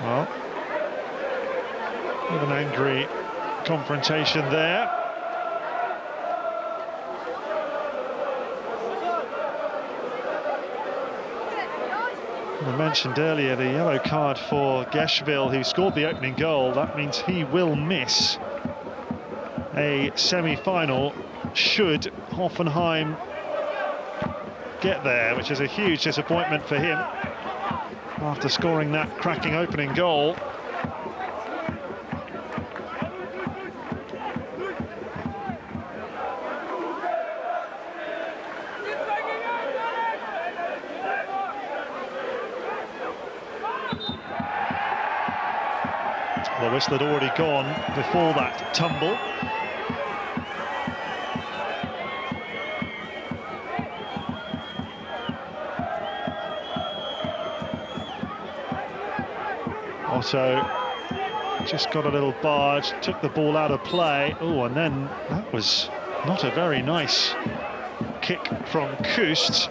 Well, with an angry confrontation there. I mentioned earlier the yellow card for Geschwil, who scored the opening goal. That means he will miss a semi-final should Hoffenheim get there, which is a huge disappointment for him after scoring that cracking opening goal. The whistle had already gone before that tumble. Otto just got a little barge, took the ball out of play. Oh, and then that was not a very nice kick from Kust.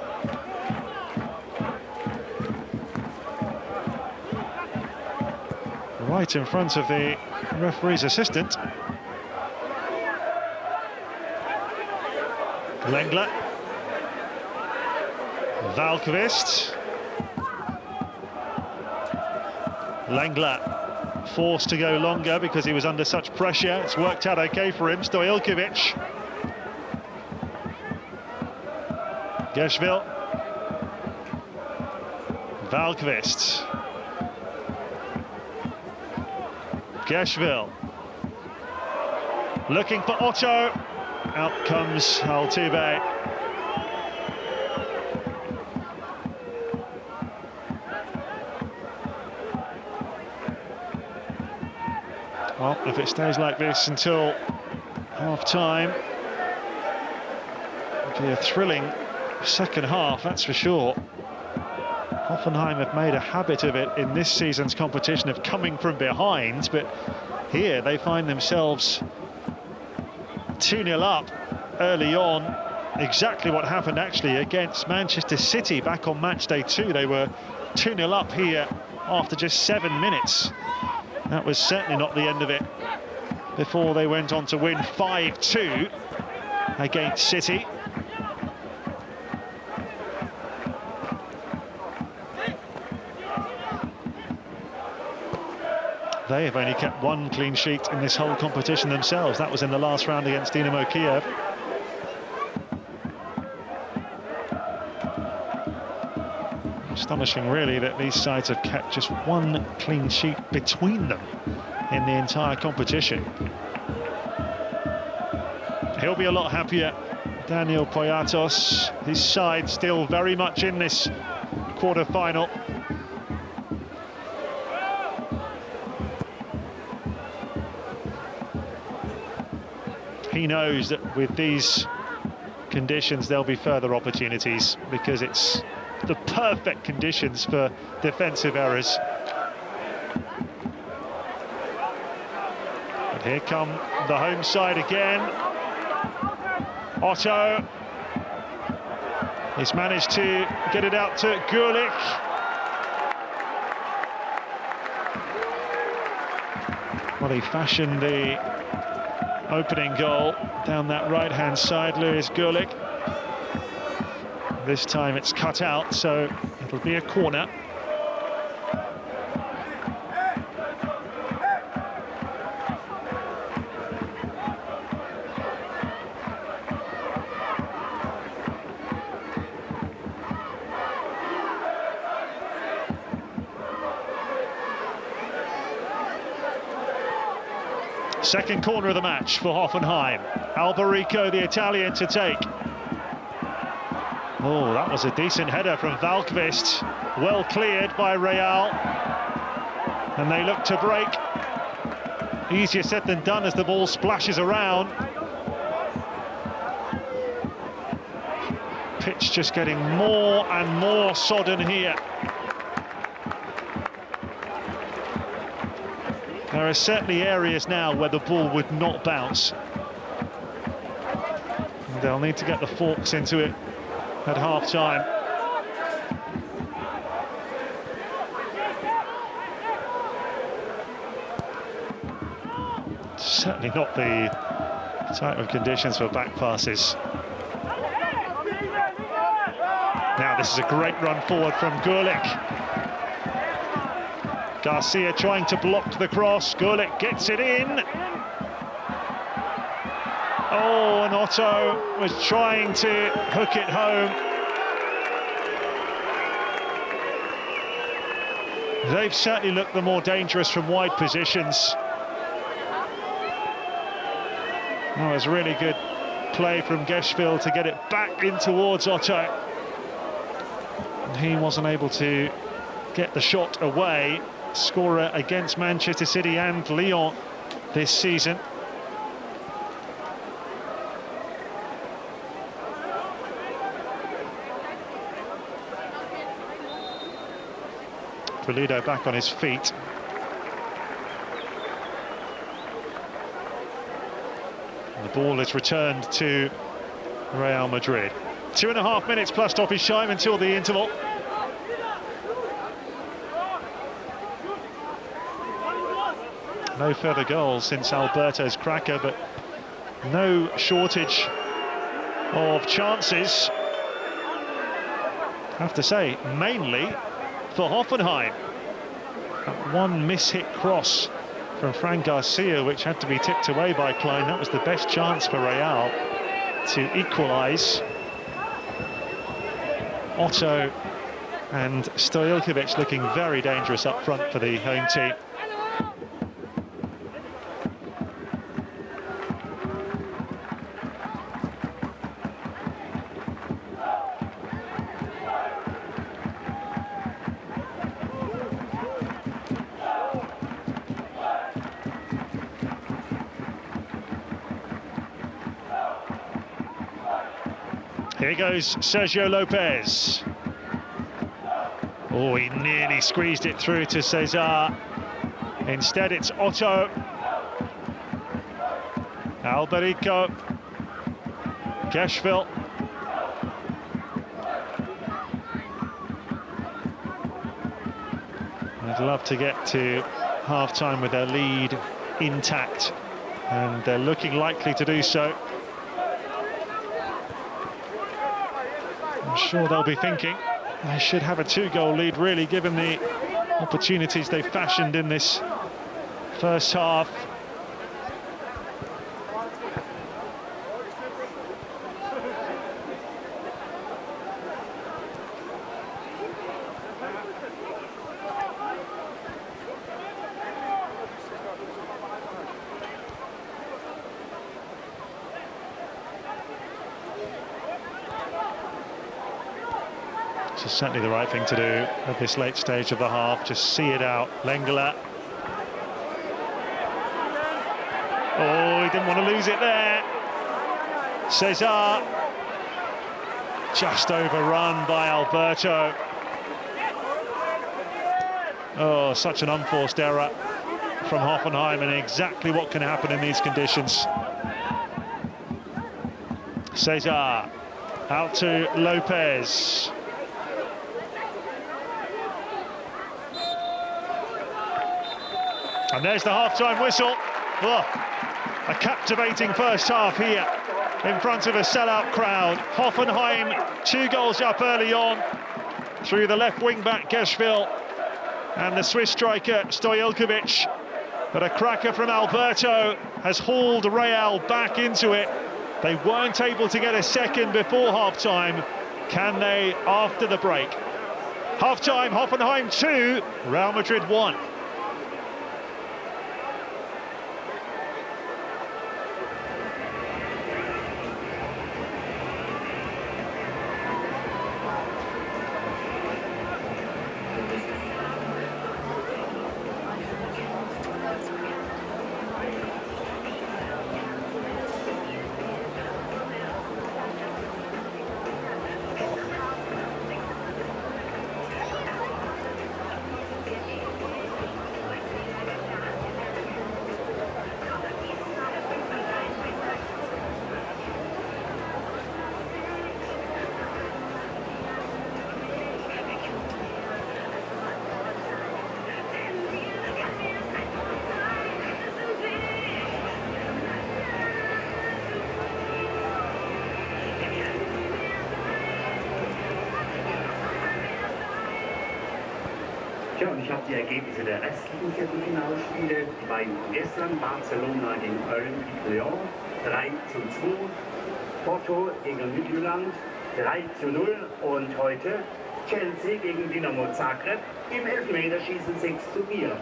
Right in front of the referee's assistant. Lengler. Valkvist. Lengler forced to go longer because he was under such pressure. It's worked out okay for him. Stojalkovic. Geschwil. Valkvist. Geschwil. Looking for Otto. Out comes Altuve. Well, if it stays like this until half-time, it'll be a thrilling second half, that's for sure. Hoffenheim have made a habit of it in this season's competition of coming from behind, but here they find themselves 2-0 up early on. Exactly what happened actually against Manchester City back on match day 2. They were 2-0 up here after just 7 minutes. That was certainly not the end of it before they went on to win 5-2 against City. They have only kept 1 clean sheet in this whole competition themselves. That was in the last round against Dynamo Kiev. Astonishing, really, that these sides have kept just 1 clean sheet between them in the entire competition. He'll be a lot happier, Daniel Poyatos. His side still very much in this quarter-final. He knows that with these conditions there'll be further opportunities, because it's the perfect conditions for defensive errors. But here come the home side again. Otto. He's managed to get it out to Gulick. Well, he fashioned the opening goal down that right-hand side, Lewis Gulick. This time it's cut out, so it'll be a corner. Second corner of the match for Hoffenheim. Alberico, the Italian, to take. Oh, that was a decent header from Valkvist. Well cleared by Real. And they look to break. Easier said than done as the ball splashes around. Pitch just getting more and more sodden here. There are certainly areas now where the ball would not bounce. And they'll need to get the forks into it at half-time. Certainly not the type of conditions for back passes. Now this is a great run forward from Gulick. Garcia trying to block the cross. Gulick gets it in. Oh, and Otto was trying to hook it home. They've certainly looked the more dangerous from wide positions. That was really good play from Geschwil to get it back in towards Otto. And he wasn't able to get the shot away. Scorer against Manchester City and Lyon this season. Pulido back on his feet. And the ball is returned to Real Madrid. 2.5 minutes plus stoppage time until the interval. No further goals since Alberto's cracker, but no shortage of chances. I have to say, mainly for Hoffenheim. That one miss-hit cross from Fran Garcia, which had to be tipped away by Klein. That was the best chance for Real to equalise. Otto and Stojilkovic looking very dangerous up front for the home team. Here goes Sergio Lopez. Oh, he nearly squeezed it through to Cesar. Instead, it's Otto. Alberico. Geschwil. I'd love to get to half-time with their lead intact, and they're looking likely to do so. I'm sure they'll be thinking they should have a 2-goal lead, really, given the opportunities they fashioned in this first half. It's certainly the right thing to do at this late stage of the half. Just see it out. Lengela. Oh, he didn't want to lose it there. Cesar. Just overrun by Alberto. Oh, such an unforced error from Hoffenheim, and exactly what can happen in these conditions. Cesar. Out to Lopez. And there's the half-time whistle. Oh, a captivating first half here in front of a sellout crowd. Hoffenheim 2 goals up early on through the left wing-back Geschwil and the Swiss striker Stojelkovic. But a cracker from Alberto has hauled Real back into it. They weren't able to get a second before half-time. Can they after the break? Half-time, Hoffenheim 2, Real Madrid 1. Ja, und ich habe die Ergebnisse der restlichen Viertelfinalspiele. Die beiden von gestern, Barcelona gegen Olympique Lyon, 3:2. Porto gegen Midtjylland, 3:0. Und heute Chelsea gegen Dinamo Zagreb im Elfmeterschießen 6:4.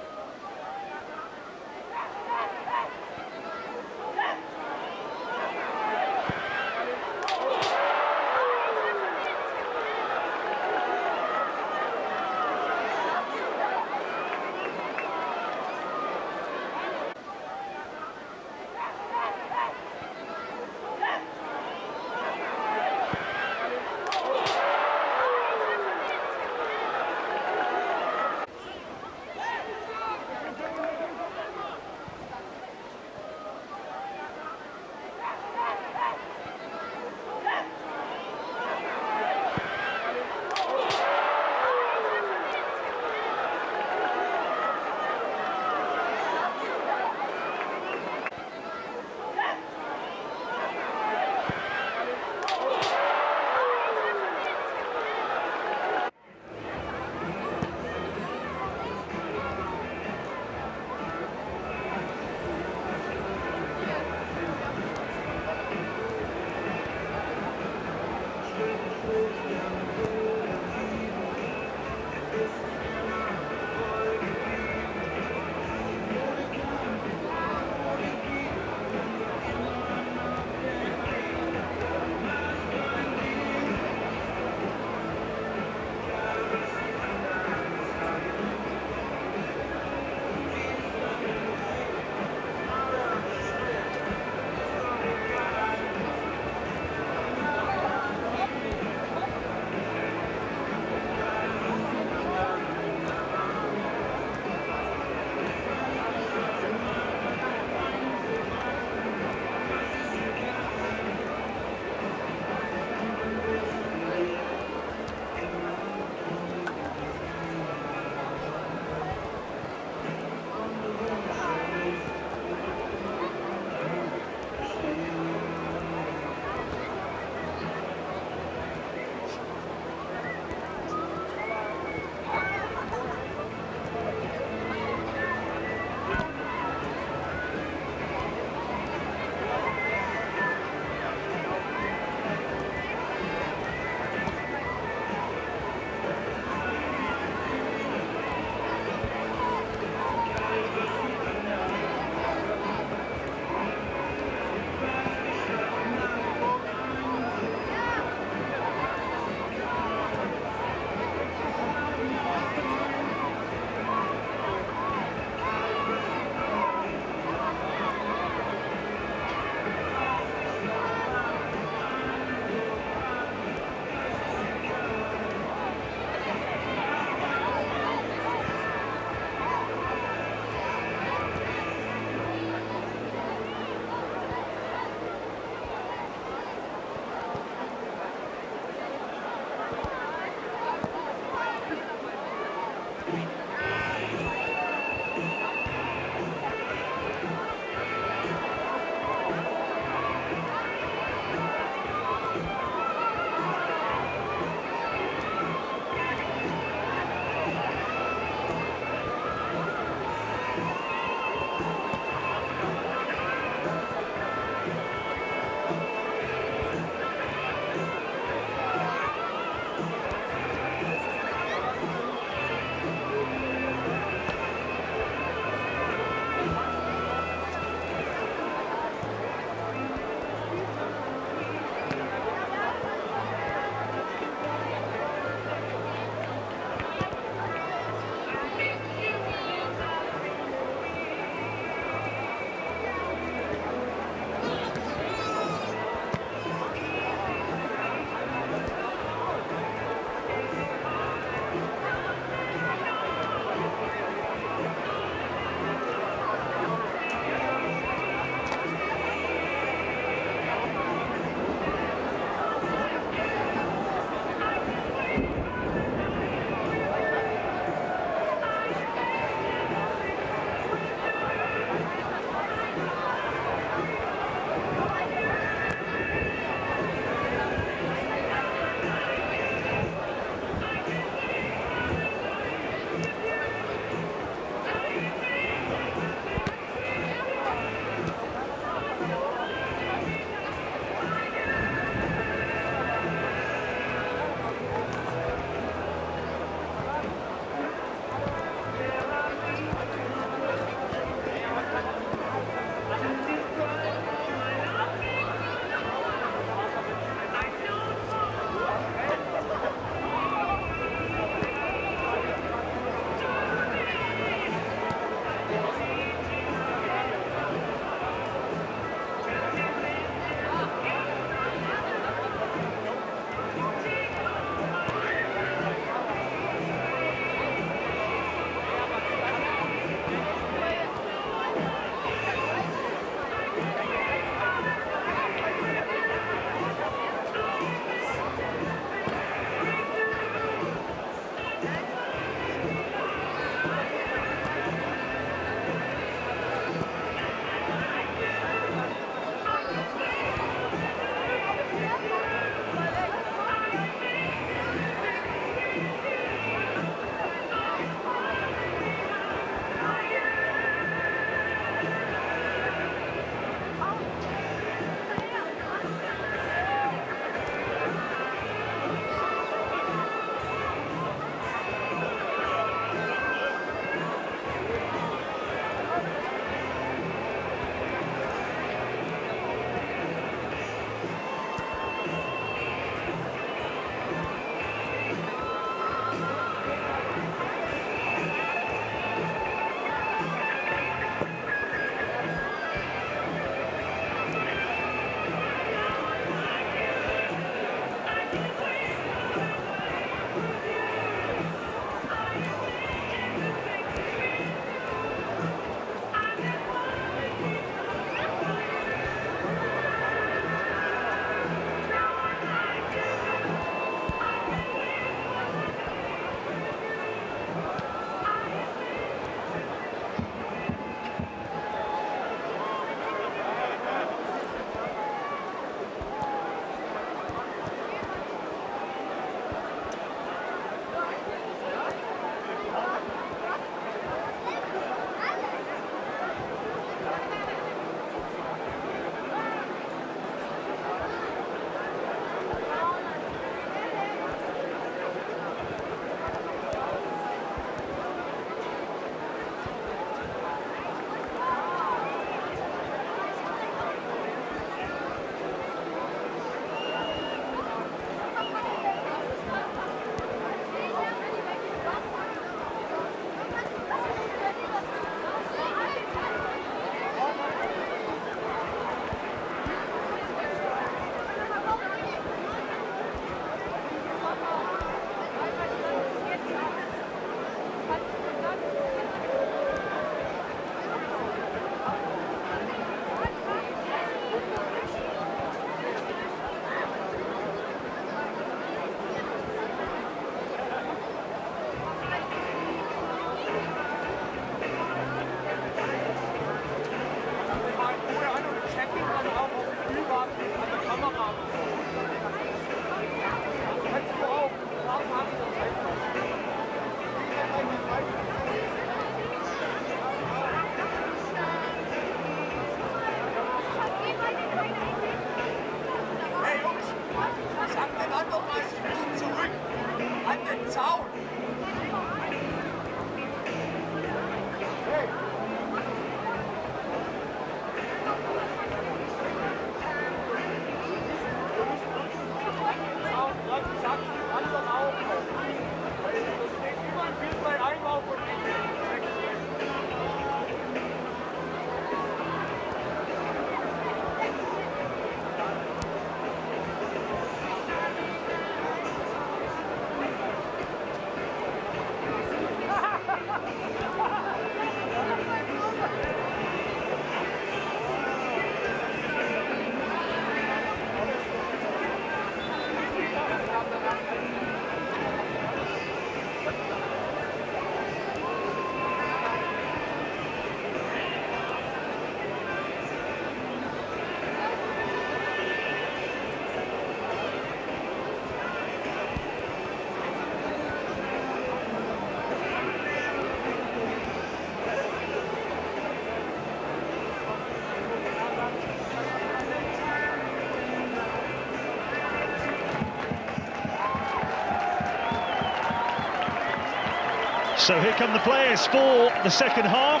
So here come the players for the second half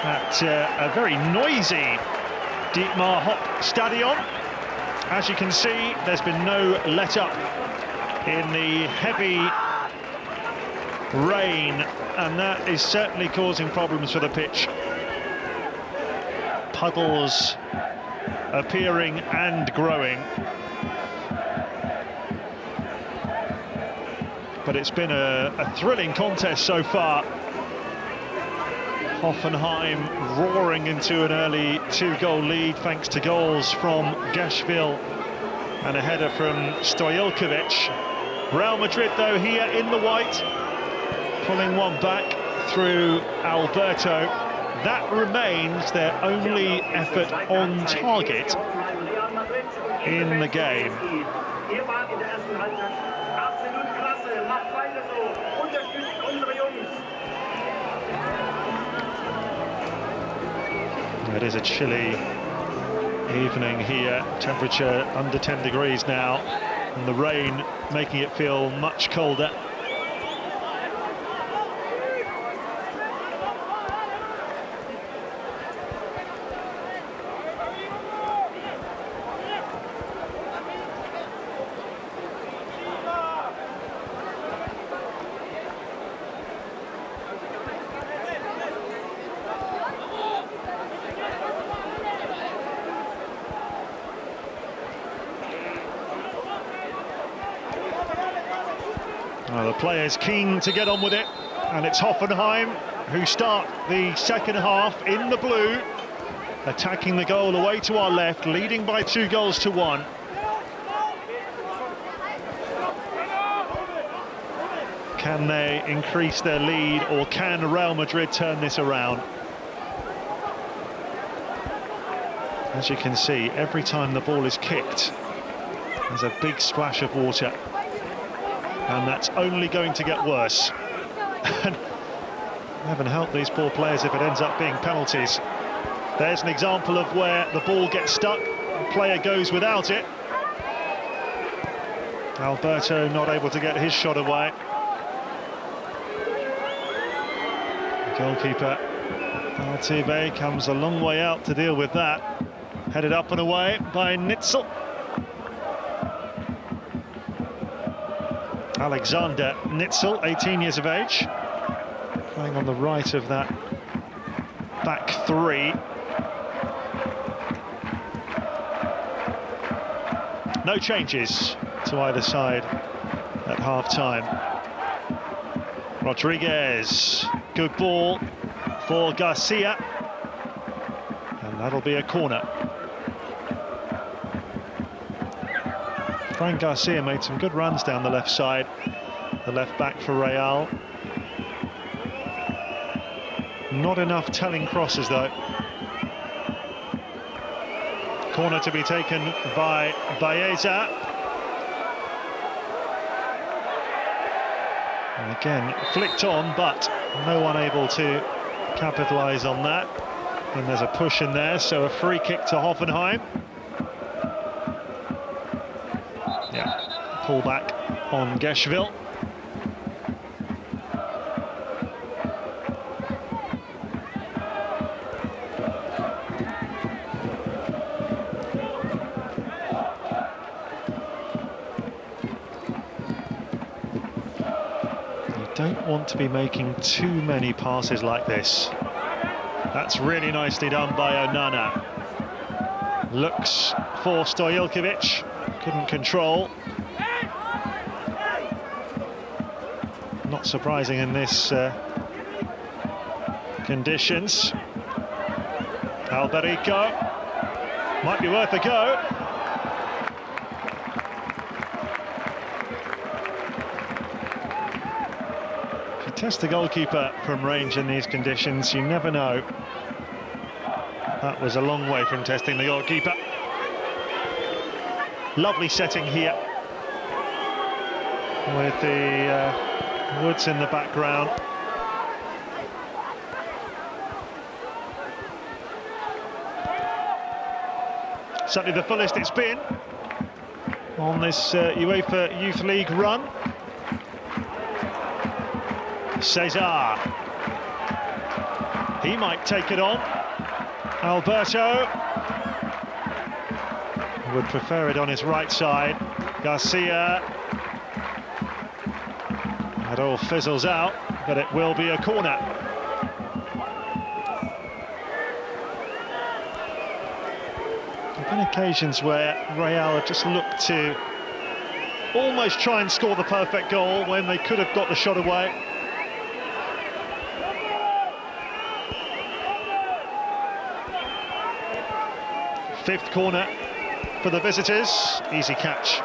at a very noisy Dietmar Hopp Stadion. As you can see, there's been no let-up in the heavy rain, and that is certainly causing problems for the pitch. Puddles appearing and growing. But it's been a thrilling contest so far. Hoffenheim roaring into an early 2-goal lead thanks to goals from Gashville and a header from Stojalkovic. Real Madrid, though, here in the white, pulling one back through Alberto. That remains their only effort on target in the game. It is a chilly evening here, temperature under 10 degrees now, and the rain making it feel much colder. Well, the players keen to get on with it, and it's Hoffenheim who start the second half in the blue, attacking the goal away to our left, leading by 2-1. Can they increase their lead, or can Real Madrid turn this around? As you can see, every time the ball is kicked, there's a big splash of water. And that's only going to get worse. And heaven help these poor players if it ends up being penalties. There's an example of where the ball gets stuck, the player goes without it. Alberto not able to get his shot away. The goalkeeper Altuve comes a long way out to deal with that. Headed up and away by Nitzel. Alexander Nitzel, 18 years of age, playing on the right of that back three. No changes to either side at half-time. Rodriguez, good ball for Garcia, and that'll be a corner. Frank Garcia made some good runs down the left side, the left back for Real. Not enough telling crosses, though. Corner to be taken by Baeza. And again, flicked on, but no one able to capitalise on that. And there's a push in there, so a free kick to Hoffenheim. Pull back on Gashville. You don't want to be making too many passes like this. That's really nicely done by Onana. Looks for Stojalkovic, couldn't control. Not surprising in this conditions. Alberico might be worth a go. If you test the goalkeeper from range in these conditions, you never know. That was a long way from testing the goalkeeper. Lovely setting here with the woods in the background. Certainly the fullest it's been on this UEFA Youth League run. Cesar. He might take it on. Alberto would prefer it on his right side. Garcia. It all fizzles out, but it will be a corner. There have been occasions where Real have just looked to almost try and score the perfect goal when they could have got the shot away. Fifth corner for the visitors. Easy catch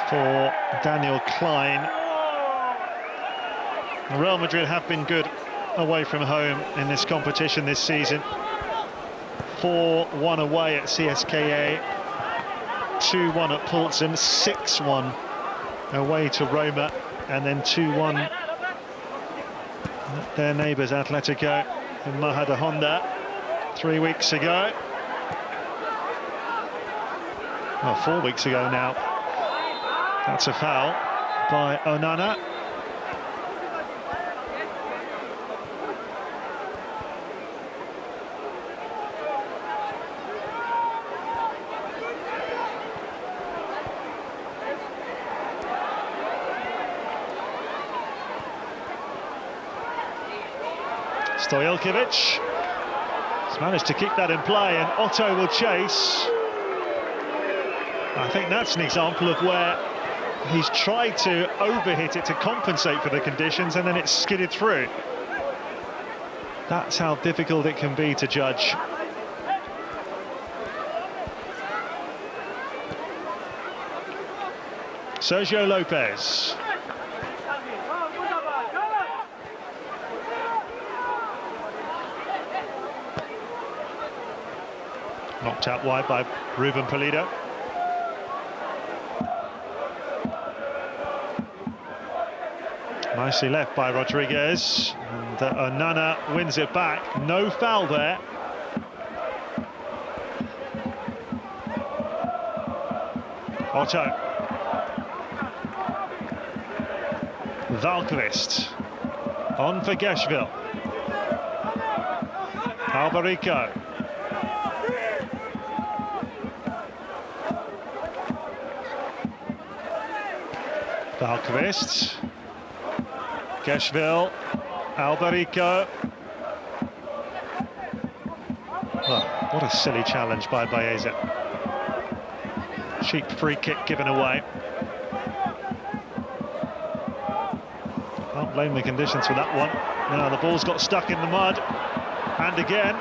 for Daniel Klein. Real Madrid have been good away from home in this competition this season. 4-1 away at CSKA, 2-1 at Pilsen, 6-1 away to Roma, and then 2-1 at their neighbours Atletico in Majadahonda 3 weeks ago. Well, 4 weeks ago now. That's a foul by Onana. Stojalkovic has managed to keep that in play, and Otto will chase. I think that's an example of where he's tried to overhit it to compensate for the conditions, and then it's skidded through. That's how difficult it can be to judge. Sergio Lopez. Knocked out wide by Ruben Pulido. Nicely left by Rodriguez, and Onana wins it back. No foul there. Otto. Valkvist. On for Geschwil. Alberico. Valkvist. Geschwil. Alberico. Oh, what a silly challenge by Baeza. Cheap free kick given away. Can't blame the conditions for that one. Now the ball's got stuck in the mud. And again.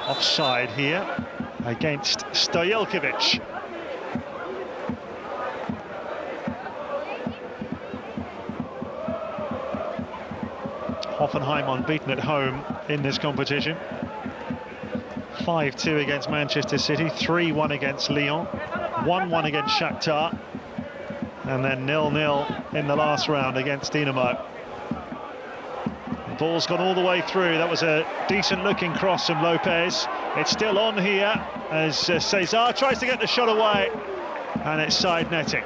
Offside here against Stojalkovic. Hoffenheim unbeaten at home in this competition. 5-2 against Manchester City, 3-1 against Lyon, 1-1 against Shakhtar, and then 0-0 in the last round against Dinamo. The ball's gone all the way through. That was a decent-looking cross from Lopez. It's still on here as Cesar tries to get the shot away, and it's side netting.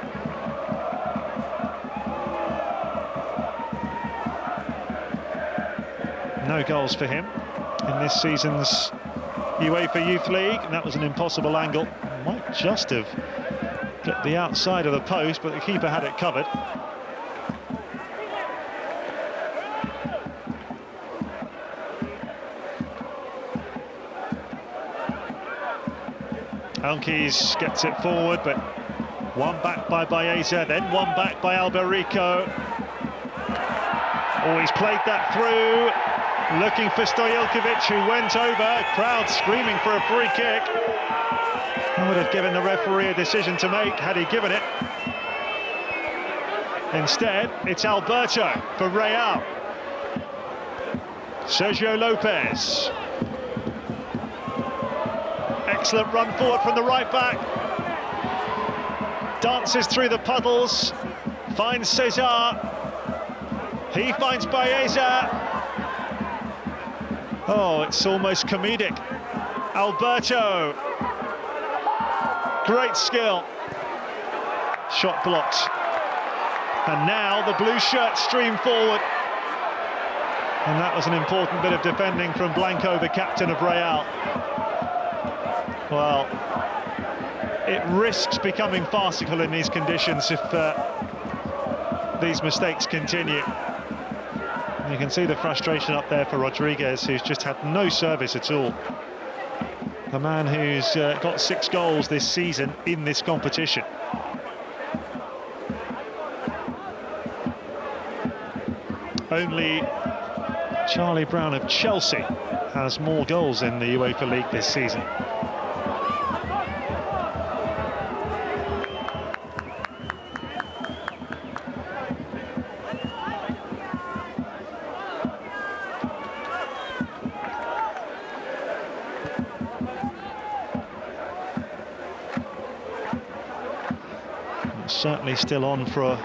No goals for him in this season's UEFA Youth League, and that was an impossible angle. Might just have clipped the outside of the post, but the keeper had it covered. Alnkes gets it forward, but one back by Baeza, then one back by Alberico. Oh, he's played that through. Looking for Stojalkovic, who went over. Crowd screaming for a free kick. Would have given the referee a decision to make had he given it. Instead, it's Alberto for Real. Sergio Lopez. Excellent run forward from the right back. Dances through the puddles. Finds Cesar. He finds Baeza. Oh, it's almost comedic. Alberto. Great skill. Shot blocked. And now the blue shirts stream forward. And that was an important bit of defending from Blanco, the captain of Real. Well, it risks becoming farcical in these conditions if these mistakes continue. You can see the frustration up there for Rodriguez, who's just had no service at all. The man who's got 6 goals this season in this competition. Only Charlie Brown of Chelsea has more goals in the UEFA League this season. Certainly still on for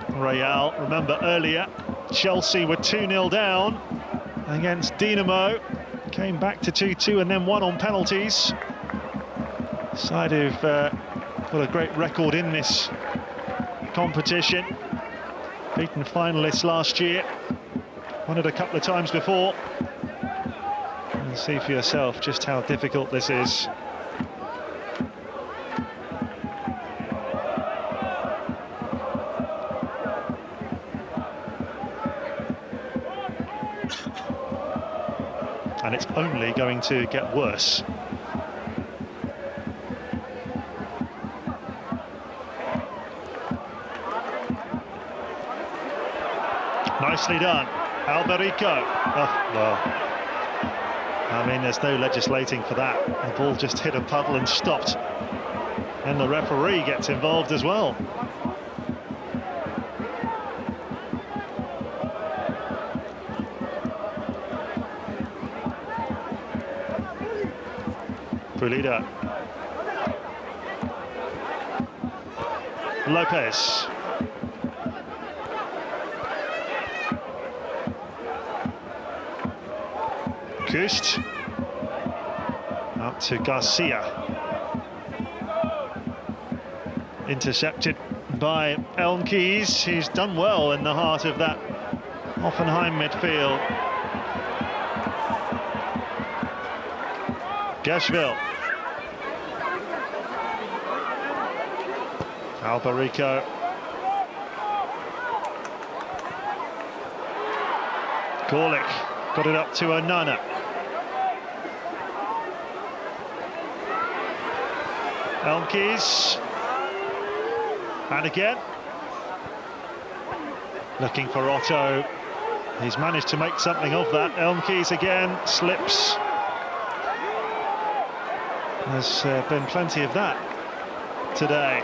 Real. Remember earlier, Chelsea were 2-0 down against Dinamo. Came back to 2-2 and then won on penalties. Side who've got a great record in this competition. Beaten finalists last year. Won it a couple of times before. And see for yourself just how difficult this is. And it's only going to get worse. Nicely done, Alberico. Oh, well, I mean, there's no legislating for that. The ball just hit a puddle and stopped. And the referee gets involved as well. Pulido. Lopez. Kust. Out to Garcia. Intercepted by Elmkeys, who's done well in the heart of that Hoffenheim midfield. Gashville. Alberico. Gorlick got it up to Onana. Elmkeys. And again. Looking for Otto. He's managed to make something of that. Elmkeys again slips. There's been plenty of that today.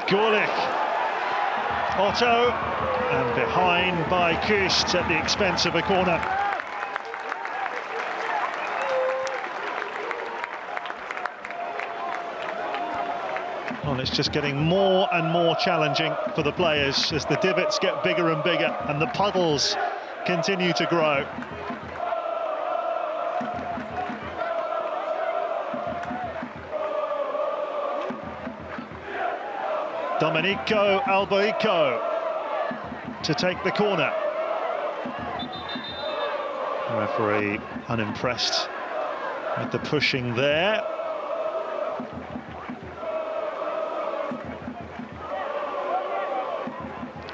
Gorlick. Otto. And behind by Kust at the expense of a corner. Well, it's just getting more and more challenging for the players as the divots get bigger and bigger and the puddles continue to grow. Domenico Alberico to take the corner. The referee unimpressed with the pushing there.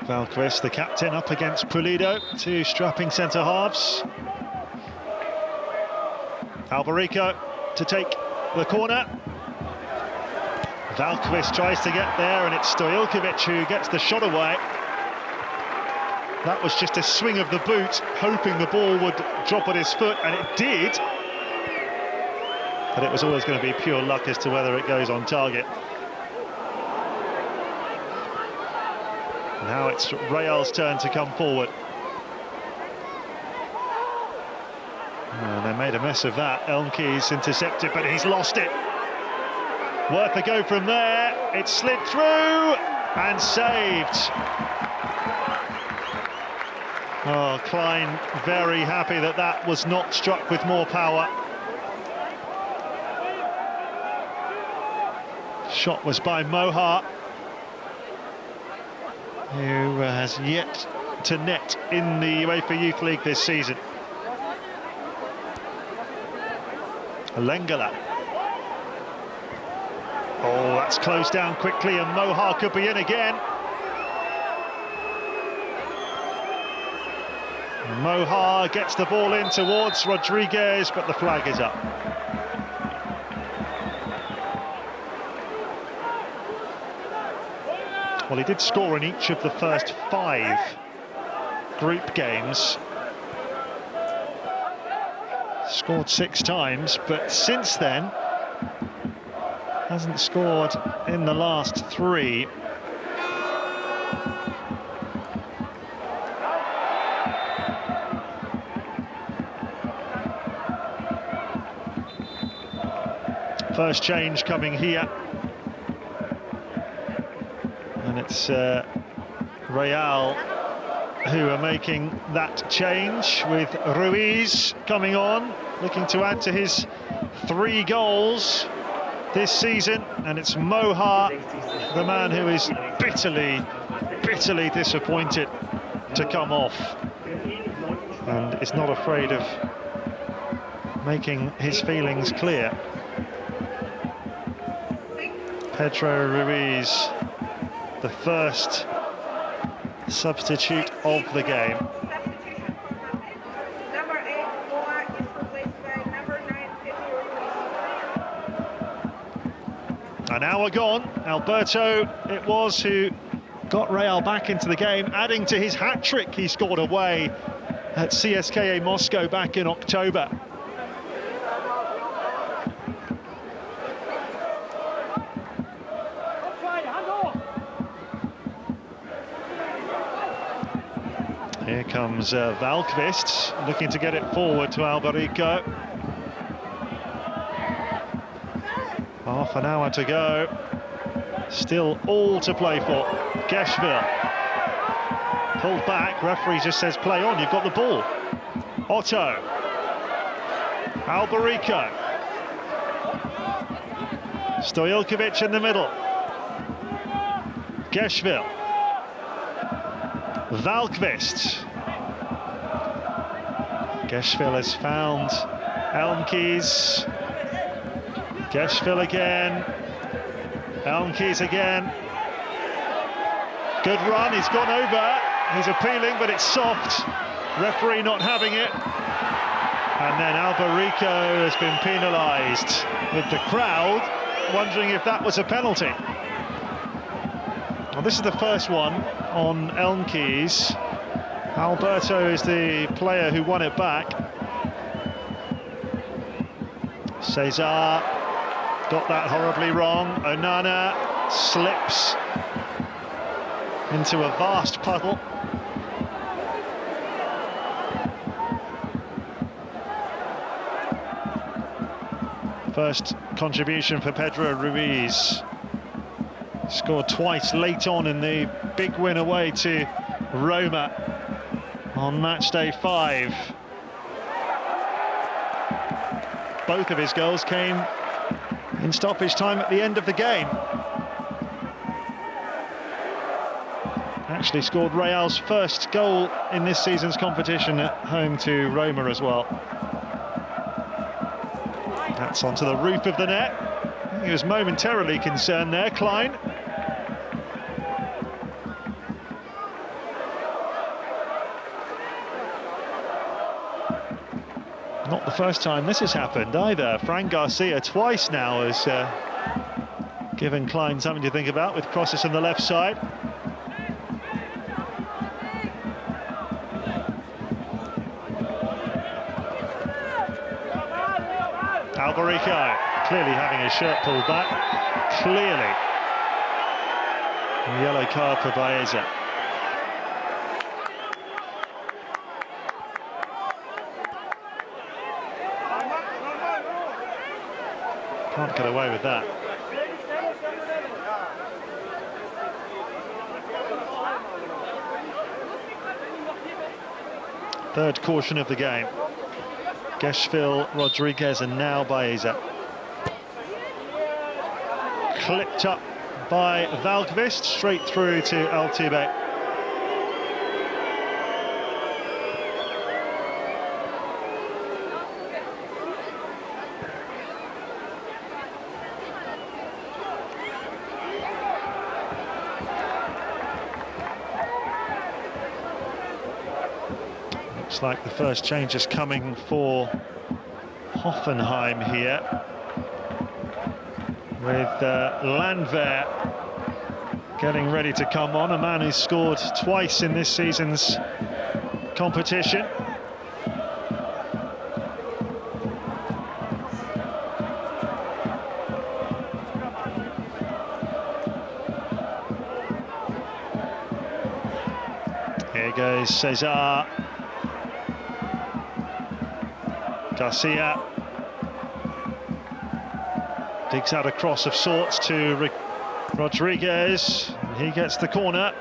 Valquist, the captain, up against Pulido, 2 strapping centre-halves. Alberico to take the corner. Valquist tries to get there, and it's Stojilkovic who gets the shot away. That was just a swing of the boot, hoping the ball would drop at his foot, and it did. But it was always going to be pure luck as to whether it goes on target. Now it's Real's turn to come forward. And they made a mess of that. Elmkeys intercepted, but he's lost it. Worth a go from there. It slid through and saved. Oh, Klein very happy that that was not struck with more power. Shot was by Mohar. who has yet to net in the UEFA Youth League this season. Lengala. Oh, that's closed down quickly, and Moha could be in again. Moha gets the ball in towards Rodriguez, but the flag is up. Well, he did score in each of the first 5 group games. Scored 6 times, but since then hasn't scored in the last 3. First change coming here. And it's Real who are making that change, with Ruiz coming on, looking to add to his 3 goals this season. And it's Moha, the man who is bitterly disappointed to come off, and is not afraid of making his feelings clear. Pedro Ruiz, the first substitute of the game. Number 8, Moa, is replaced by number 9, Pedro Ruiz. An hour gone. Alberto it was who got Real back into the game, adding to his hat-trick he scored away at CSKA Moscow back in October. Here comes Valkvist, looking to get it forward to Alberico. Half an hour to go. Still all to play for. Geschwil. Pulled back, referee just says play on, you've got the ball. Otto. Alberico. Stoilkovic in the middle. Geschwil. Valkvist. Geschwil has found Elmkees. Geschwil again. Elmkees again. Good run, he's gone over. He's appealing, but it's soft. Referee not having it. And then Alberico has been penalised, with the crowd wondering if that was a penalty. Well, this is the first one on Elmkees. Alberto is the player who won it back. Cesar got that horribly wrong. Onana slips into a vast puddle. First contribution for Pedro Ruiz. Scored twice late on in the big win away to Roma on match day 5. Both of his goals came in stoppage time at the end of the game. Actually scored Real's first goal in this season's competition at home to Roma as well. That's onto the roof of the net. He was momentarily concerned there, Klein. Not the first time this has happened either. Fran Garcia twice now has given Klein something to think about, with crosses on the left side. Alberico clearly having his shirt pulled back. Clearly. A yellow card for Baeza. Can't get away with that. Third caution of the game. Geschwil, Rodriguez, and now Baeza. Clipped up by Valkvist, straight through to Altuve. Looks like the first change is coming for Hoffenheim here, with Landwehr getting ready to come on, a man who's scored twice in this season's competition. Here goes Cesar. Garcia digs out a cross of sorts to Rodriguez. He gets the corner.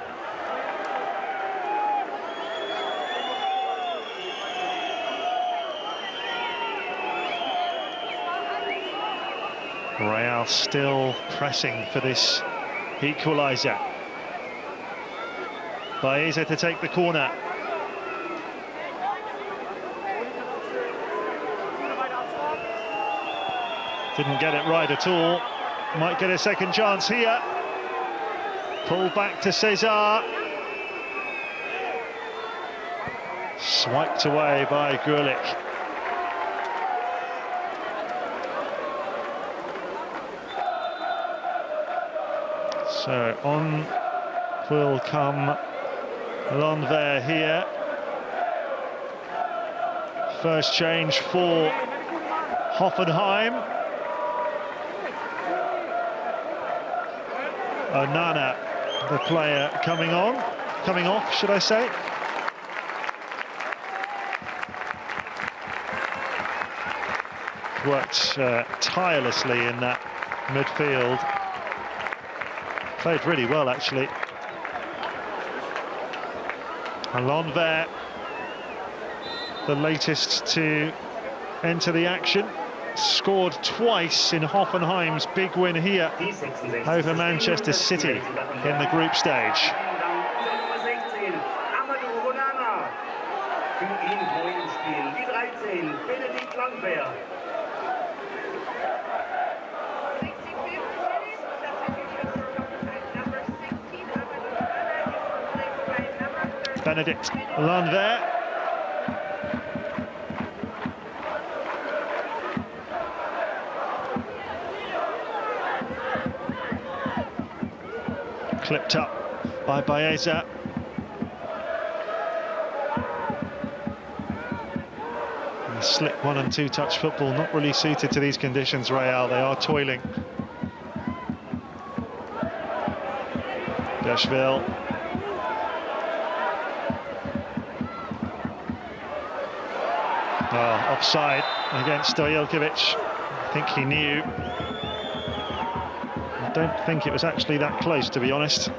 Real still pressing for this equaliser. Baeza to take the corner. Didn't get it right at all. Might get a second chance here. Pull back to Cesar. Swiped away by Grulich. So on will come Landwehr here. First change for Hoffenheim. Onana, the player coming off, should I say. Worked tirelessly in that midfield. Played really well, actually. And Landwehr, the latest to enter the action. Scored twice in Hoffenheim's big win here over Manchester City in the group stage. Benedict Landwehr. Clipped up by Baeza. Slick 1- and 2-touch football, not really suited to these conditions, Real. They are toiling. Gashville. Oh, offside against Stojalkovic. I think he knew. I don't think it was actually that close, to be honest.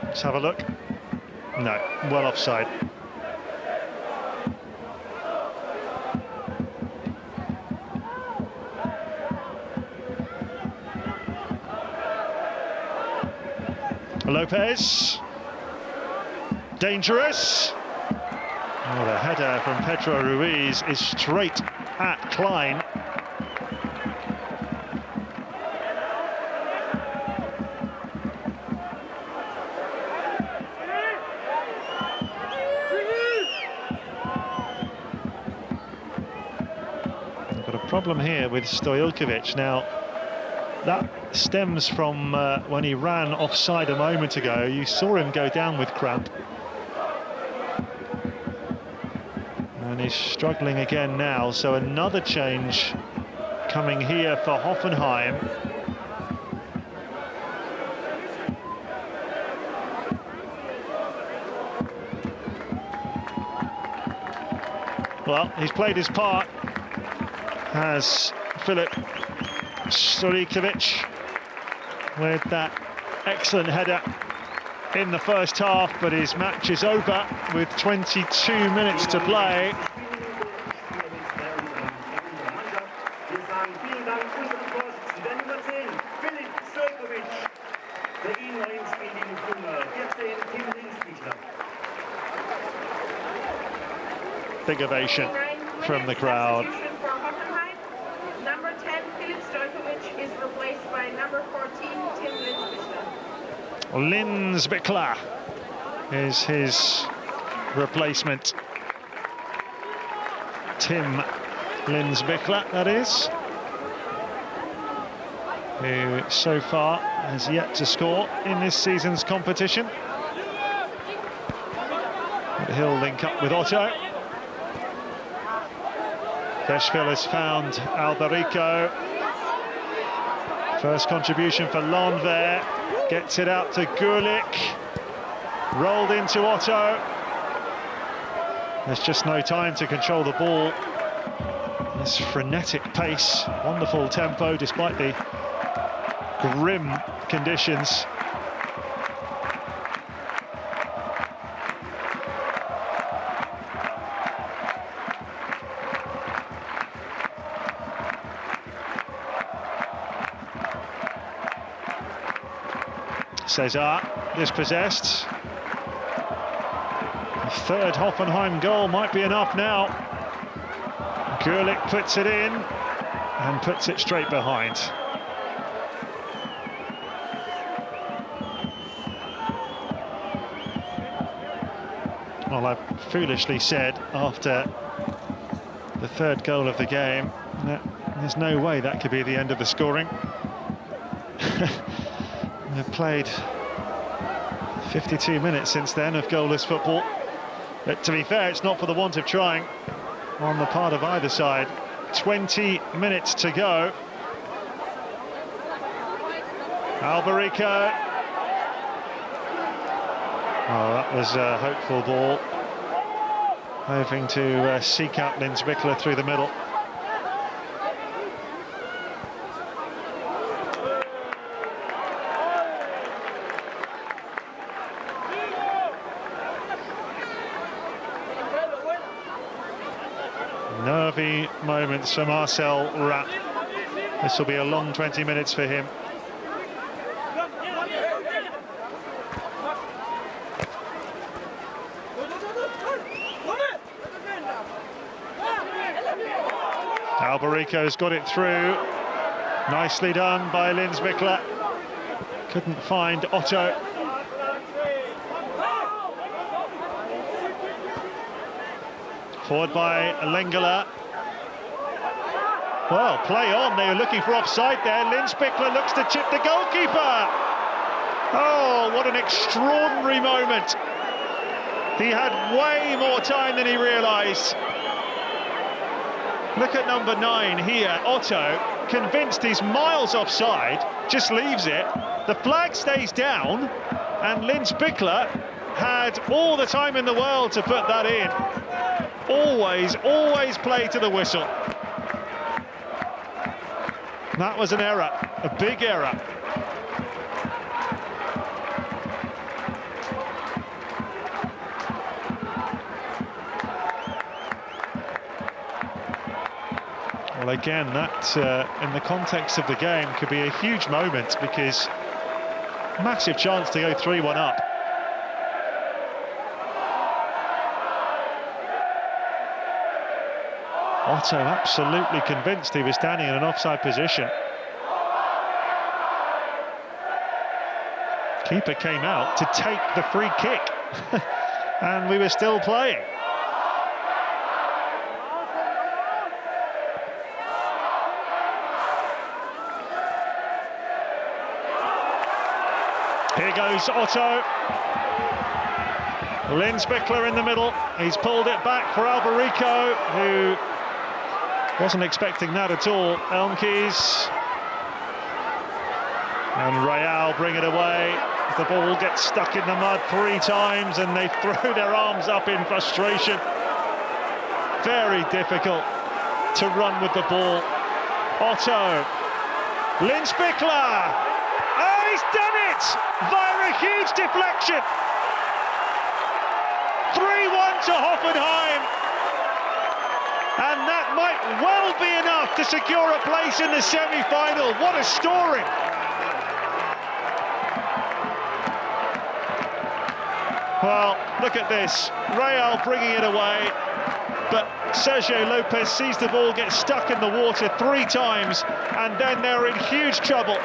Let's have a look. No, well offside. Lopez. Dangerous. Oh, the header from Pedro Ruiz is straight at Klein. Problem here with Stojalkovic. Now, that stems from when he ran offside a moment ago. You saw him go down with cramp. And he's struggling again now, so another change coming here for Hoffenheim. Well, he's played his part, has Filip Stojalkovic, with that excellent header in the first half, but his match is over with 22 minutes to play. Big ovation from the crowd. Number 10, Filip Stojalkovic, is replaced by number 14, Tim Linsbichler. Linsbichler is his replacement. Tim Linsbichler, that is, who so far has yet to score in this season's competition. But he'll link up with Otto. Keschville has found Alberico. First contribution for Lon there. Gets it out to Gulick. Rolled into Otto. There's just no time to control the ball. This frenetic pace, wonderful tempo despite the grim conditions. Cesar dispossessed. The third Hoffenheim goal might be enough now. Gulick puts it in and puts it straight behind. Well, I foolishly said after the third goal of the game that there's no way that could be the end of the scoring. We've played 52 minutes since then of goalless football. But to be fair, it's not for the want of trying on the part of either side. 20 minutes to go. Alberico. Oh, that was a hopeful ball. Hoping to seek out Linsbichler through the middle. Nervy moments for Marcel Rapp. This will be a long 20 minutes for him. Alberico's got it through. Nicely done by Linsbichler. Couldn't find Otto. Forward by Lengela. Well, play on. They were looking for offside there. Linsbichler looks to chip the goalkeeper. Oh, what an extraordinary moment. He had way more time than he realised. Look at number 9 here, Otto, convinced he's miles offside, just leaves it. The flag stays down, and Linsbichler had all the time in the world to put that in. Always play to the whistle. That was an error, a big error. Well, again, that in the context of the game could be a huge moment, because massive chance to go 3-1 up. Otto absolutely convinced he was standing in an offside position. Keeper came out to take the free kick, and we were still playing. Here goes Otto. Linsbichler in the middle. He's pulled it back for Alberico, who wasn't expecting that at all. Elmkees. And Real bring it away. The ball gets stuck in the mud 3 times, and they throw their arms up in frustration. Very difficult to run with the ball. Otto. Linsbichler. Oh, he's done it! Via a huge deflection. 3-1 to Hoffenheim. And that might well be enough to secure a place in the semi-final. What a story. Well, look at this. Real bringing it away. But Sergio Lopez sees the ball get stuck in the water 3 times, and then they're in huge trouble.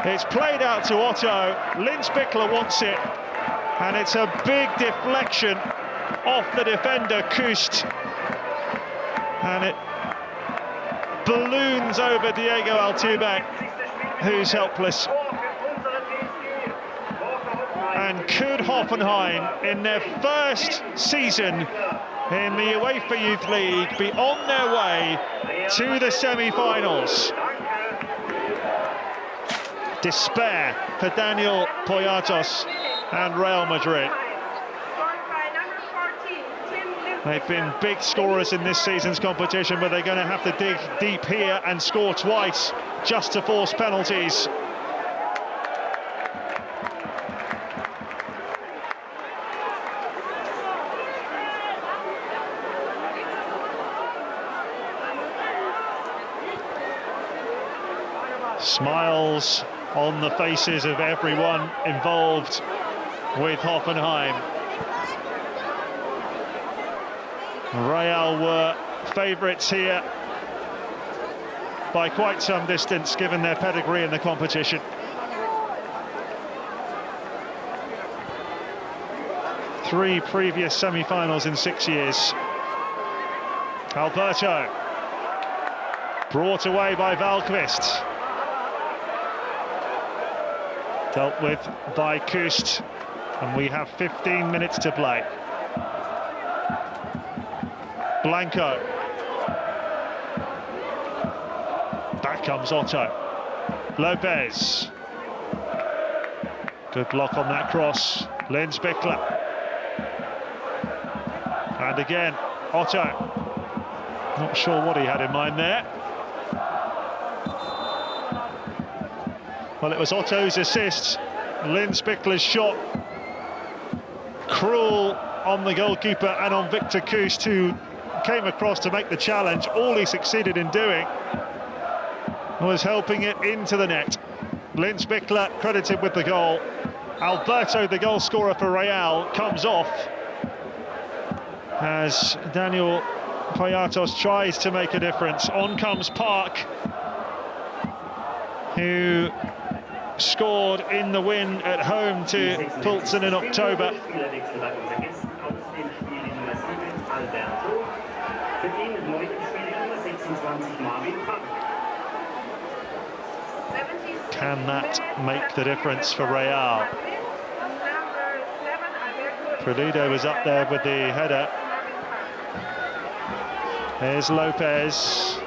It's played out to Otto. Linsbichler wants it. And it's a big deflection off the defender, Kust. And it balloons over Diego Altuve, who's helpless. And could Hoffenheim, in their first season in the UEFA Youth League, be on their way to the semi-finals? Despair for Daniel Poyatos and Real Madrid. They've been big scorers in this season's competition, but they're going to have to dig deep here and score twice just to force penalties. Smiles on the faces of everyone involved with Hoffenheim. Real were favourites here by quite some distance, given their pedigree in the competition. Three previous semi-finals in 6 years. Alberto, brought away by Valquist. Dealt with by Kust, and we have 15 minutes to play. Blanco. Back comes Otto. Lopez. Good block on that cross. Linz Bickler. And again, Otto. Not sure what he had in mind there. Well, it was Otto's assist. Linz Bickler's shot. Cruel on the goalkeeper and on Victor Kust, who came across to make the challenge. All he succeeded in doing was helping it into the net. Linz Bickler credited with the goal. Alberto, the goal scorer for Real, comes off as Daniel Poyatos tries to make a difference. On comes Park, who scored in the win at home to Pilsen in October. Can that make the difference for Real? Pulido was up there with the header. Here's Lopez.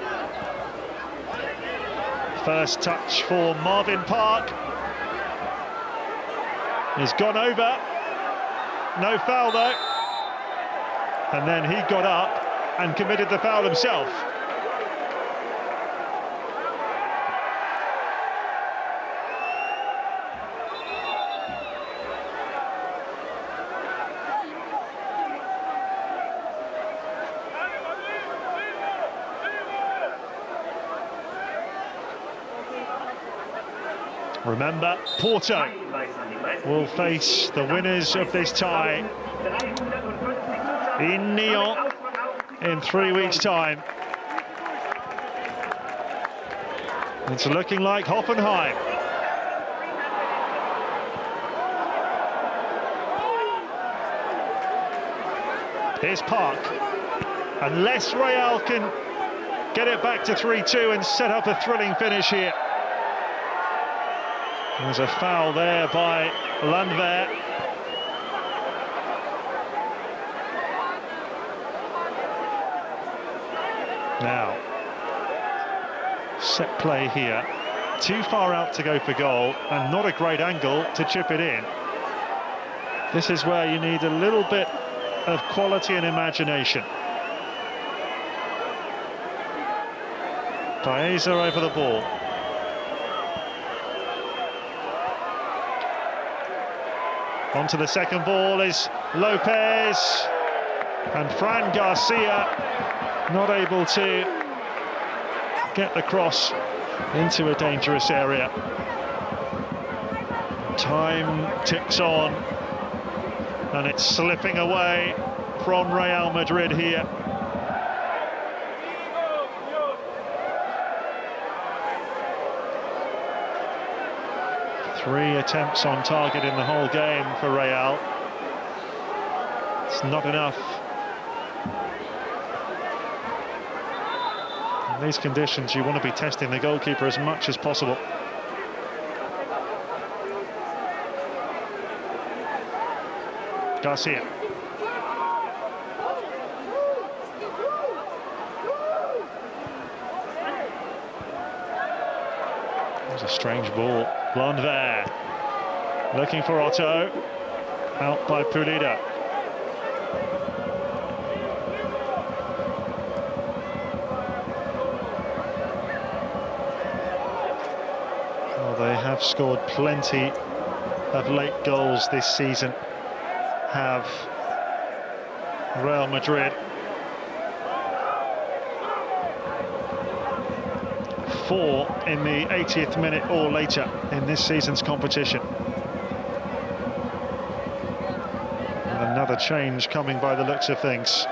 First touch for Marvin Park. He's gone over. No foul though. And then he got up and committed the foul himself. Remember, Porto will face the winners of this tie in Nyon in 3 weeks' time. It's looking like Hoffenheim. Here's Park. Unless Real can get it back to 3-2 and set up a thrilling finish here. There's a foul there by Landwehr. Now, set play here. Too far out to go for goal and not a great angle to chip it in. This is where you need a little bit of quality and imagination. Baeza over the ball. Onto the second ball is Lopez, and Fran Garcia not able to get the cross into a dangerous area. Time ticks on, and it's slipping away from Real Madrid here. Three attempts on target in the whole game for Real. It's not enough. In these conditions, you want to be testing the goalkeeper as much as possible. Garcia. It was a strange ball. Landwehr looking for Otto. Out by Pulida. Well, they have scored plenty of late goals this season, have Real Madrid. 4 in the 80th minute or later in this season's competition. And another change coming by the looks of things.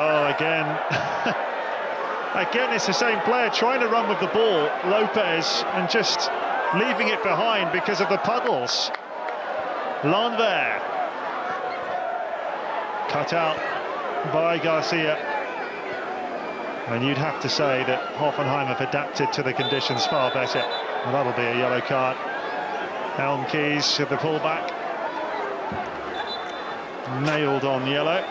Oh, again. Again, it's the same player trying to run with the ball, Lopez, and just leaving it behind because of the puddles. Landwehr. Cut out by Garcia. And you'd have to say that Hoffenheim have adapted to the conditions far better. Well, that'll be a yellow card. Helm Keys with the pullback. Nailed on yellow.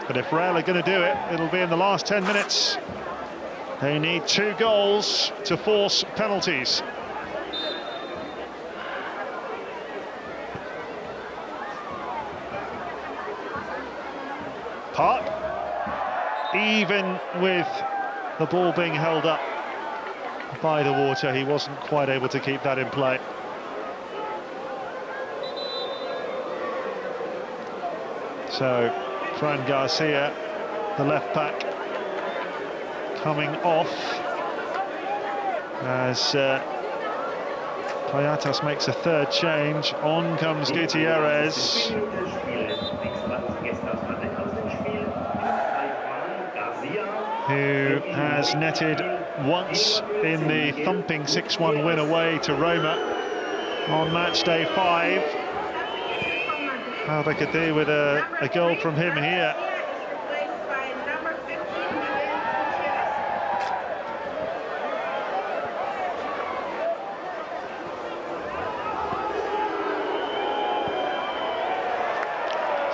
But if Real are going to do it, it'll be in the last 10 minutes. They need 2 goals to force penalties. Park, even with the ball being held up by the water, he wasn't quite able to keep that in play. So Fran Garcia, the left back, coming off as Payatas makes a 3rd change. On comes Gutierrez. Who has netted once in the thumping 6-1 win away to Roma on match day 5. How they could do with a goal from him here.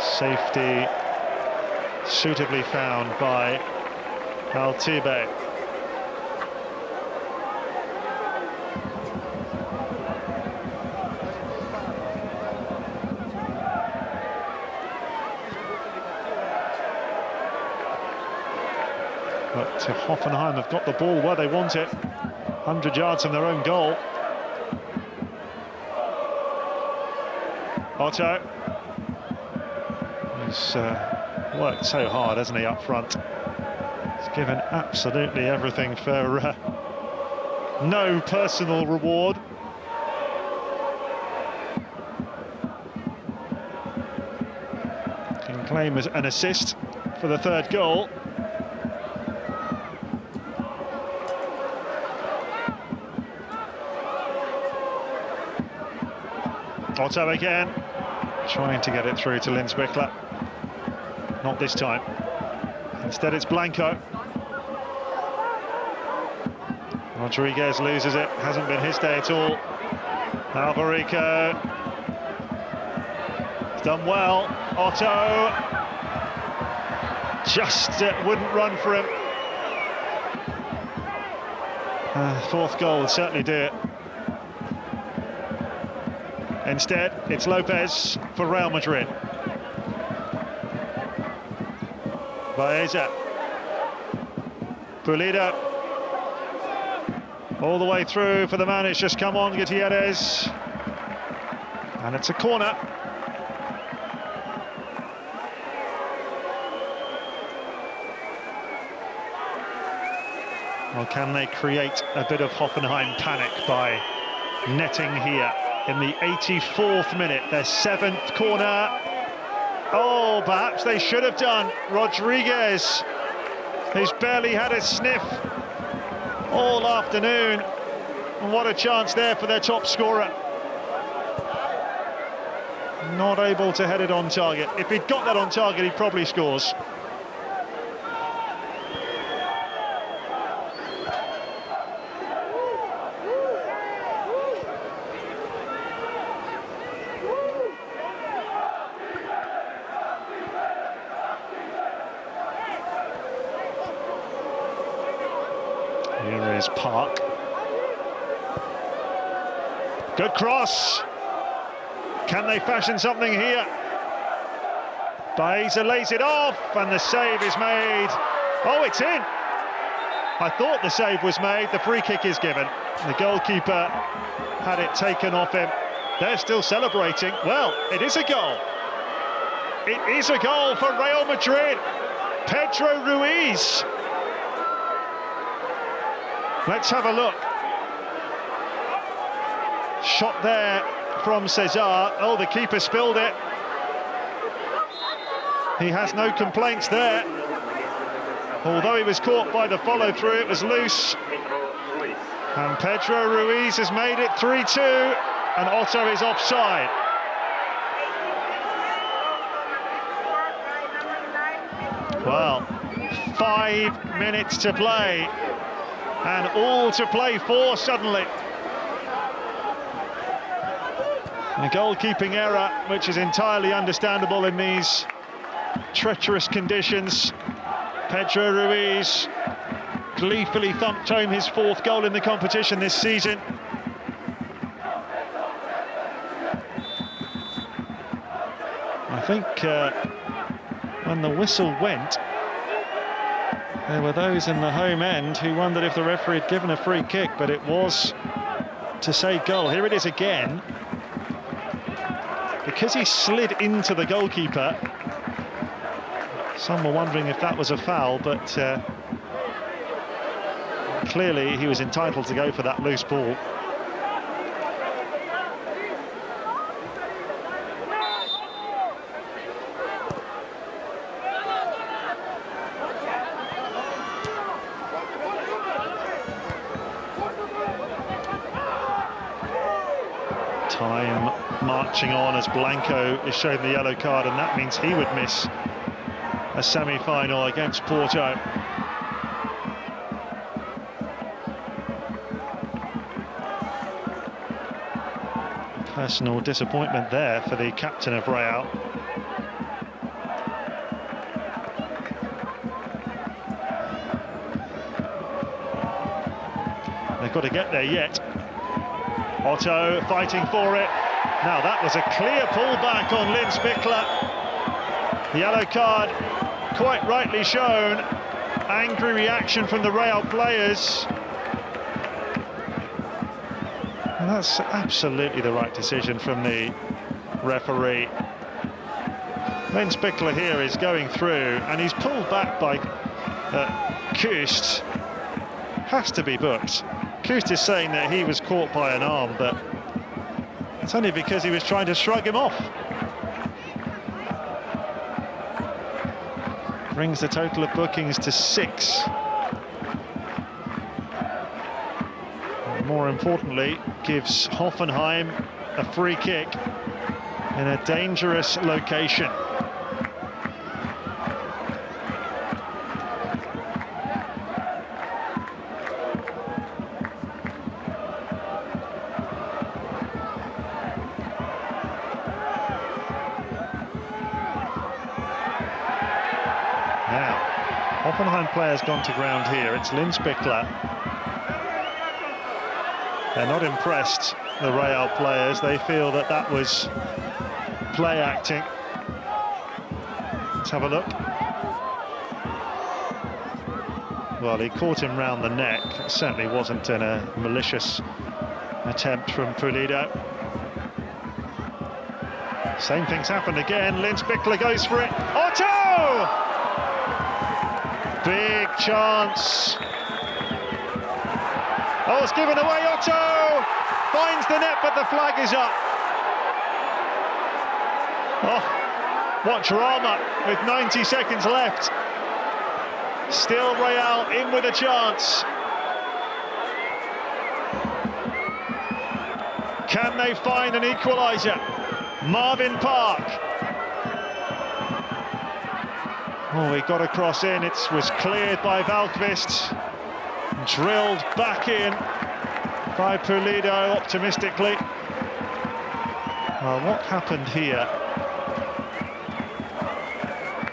Safety suitably found by Altuve. But Hoffenheim have got the ball where they want it, 100 yards from their own goal. Otto. He's worked so hard, hasn't he, up front? He's given absolutely everything for no personal reward. Can claim as an assist for the 3rd goal. Otto again, trying to get it through to Linsbichler. Not this time. Instead it's Blanco. Rodriguez loses it, hasn't been his day at all. Alvarico. He's done well. Otto just wouldn't run for him. 4th goal would certainly do it. Instead, it's Lopez for Real Madrid. Baeza. Pulida. All the way through for the man who's just come on, Gutierrez. And it's a corner. Well, can they create a bit of Hoffenheim panic by netting here in the 84th minute? Their 7th corner. Oh, perhaps they should have done. Rodriguez, who's barely had a sniff all afternoon. And what a chance there for their top scorer. Not able to head it on target. If he'd got that on target, he probably scores. Here is Park. Good cross. Can they fashion something here? Baeza lays it off, and the save is made. Oh, it's in. I thought the save was made. The free kick is given. The goalkeeper had it taken off him. They're still celebrating. Well, it is a goal. It is a goal for Real Madrid. Pedro Ruiz. Let's have a look. Shot there from Cesar. Oh, the keeper spilled it. He has no complaints there. Although he was caught by the follow-through, it was loose. And Pedro Ruiz has made it 3-2, and Otto is offside. Well, 5 minutes to play, and all to play for suddenly. A goalkeeping error, which is entirely understandable in these treacherous conditions. Pedro Ruiz gleefully thumped home his 4th goal in the competition this season. I think when the whistle went, there were those in the home end who wondered if the referee had given a free kick, but it was to say goal. Here it is again. Because he slid into the goalkeeper, some were wondering if that was a foul, but clearly he was entitled to go for that loose ball. Time marching on as Blanco is shown the yellow card, and that means he would miss a semi-final against Porto. Personal disappointment there for the captain of Real. They've got to get there yet. Otto fighting for it. Now that was a clear pullback on Lynn Spickler. Yellow card, quite rightly shown. Angry reaction from the Real players. And that's absolutely the right decision from the referee. Lynn Spickler here is going through, and he's pulled back by Kust. Has to be booked. Kust is saying that he was caught by an arm, but it's only because he was trying to shrug him off. Brings the total of bookings to 6. And more importantly, gives Hoffenheim a free kick in a dangerous location. Hoffenheim players gone to ground here. It's Lynn Spickler. They're not impressed, the Real players. They feel that that was play acting. Let's have a look. Well, he caught him round the neck. It certainly wasn't in a malicious attempt from Pulido. Same thing's happened again. Lynn Spickler goes for it. Otto! Big chance. Oh, it's given away. Otto finds the net, but the flag is up. Oh, What drama with 90 seconds left. Still Real in with a chance. Can they find an equaliser? Marvin Park. Oh, he got a cross in. It was cleared by Valkvist. Drilled back in by Pulido optimistically. Well, what happened here?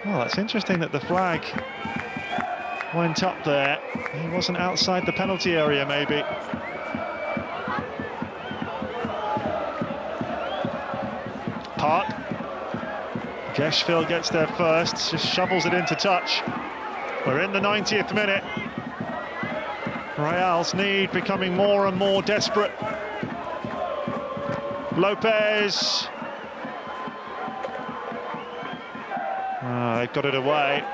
Well, it's interesting that the flag went up there. He wasn't outside the penalty area, maybe. Park. Geschwil gets there first, just shovels it into touch. We're in the 90th minute. Real's need becoming more and more desperate. Lopez. They've got it away.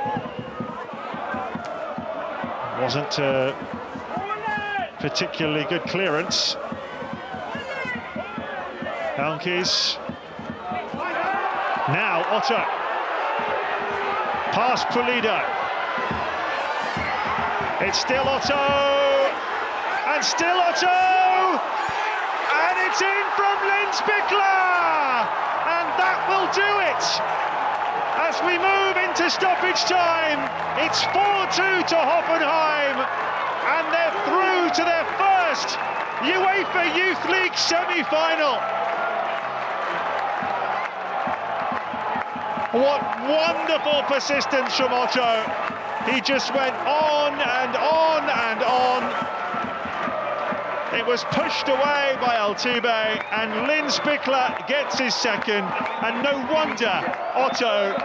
Wasn't a particularly good clearance. Elnkis. Now Otto. Past Pulido. It's still Otto. And still Otto. And it's in from Lindspickler. And that will do it. As we move into stoppage time, it's 4-2 to Hoffenheim, and they're through to their first UEFA Youth League semi-final. What wonderful persistence from Otto. He just went on and on and on. It was pushed away by Altuve, and Lindspickler gets his second, and no wonder Otto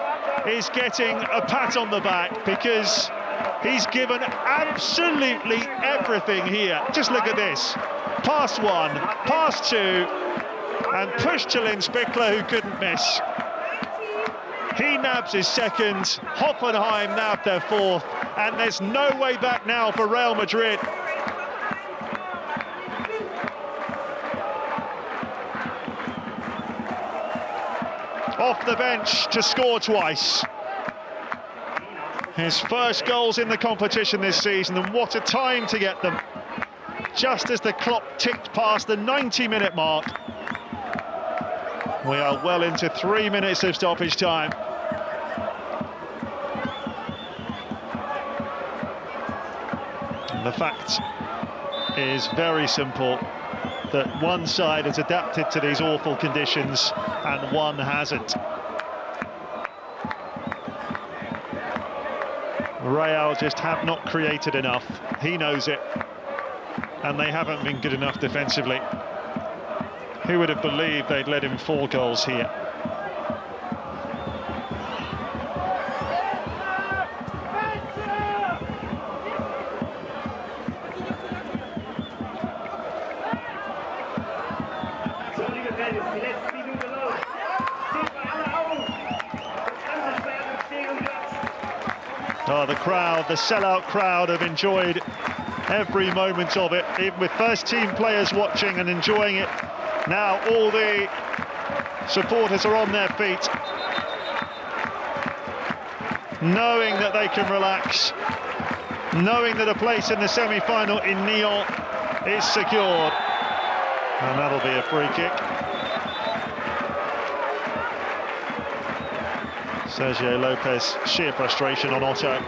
is getting a pat on the back, because he's given absolutely everything here. Just look at this. Pass one, pass two, and push to Lindspickler, who couldn't miss. He nabs his second, Hoffenheim nabbed their fourth, and there's no way back now for Real Madrid. Off the bench to score twice. His first goals in the competition this season, and what a time to get them. Just as the clock ticked past the 90-minute mark. We are well into 3 minutes of stoppage time. And the fact is very simple, that one side has adapted to these awful conditions and one hasn't. Real just have not created enough. He knows it. And they haven't been good enough defensively. Who would have believed they'd let in 4 goals here? Oh, the crowd, the sellout crowd have enjoyed every moment of it, even with first-team players watching and enjoying it. Now all the supporters are on their feet, knowing that they can relax, knowing that a place in the semi-final in Nyon is secured. And that'll be a free kick. Sergio Lopez, sheer frustration on Otto.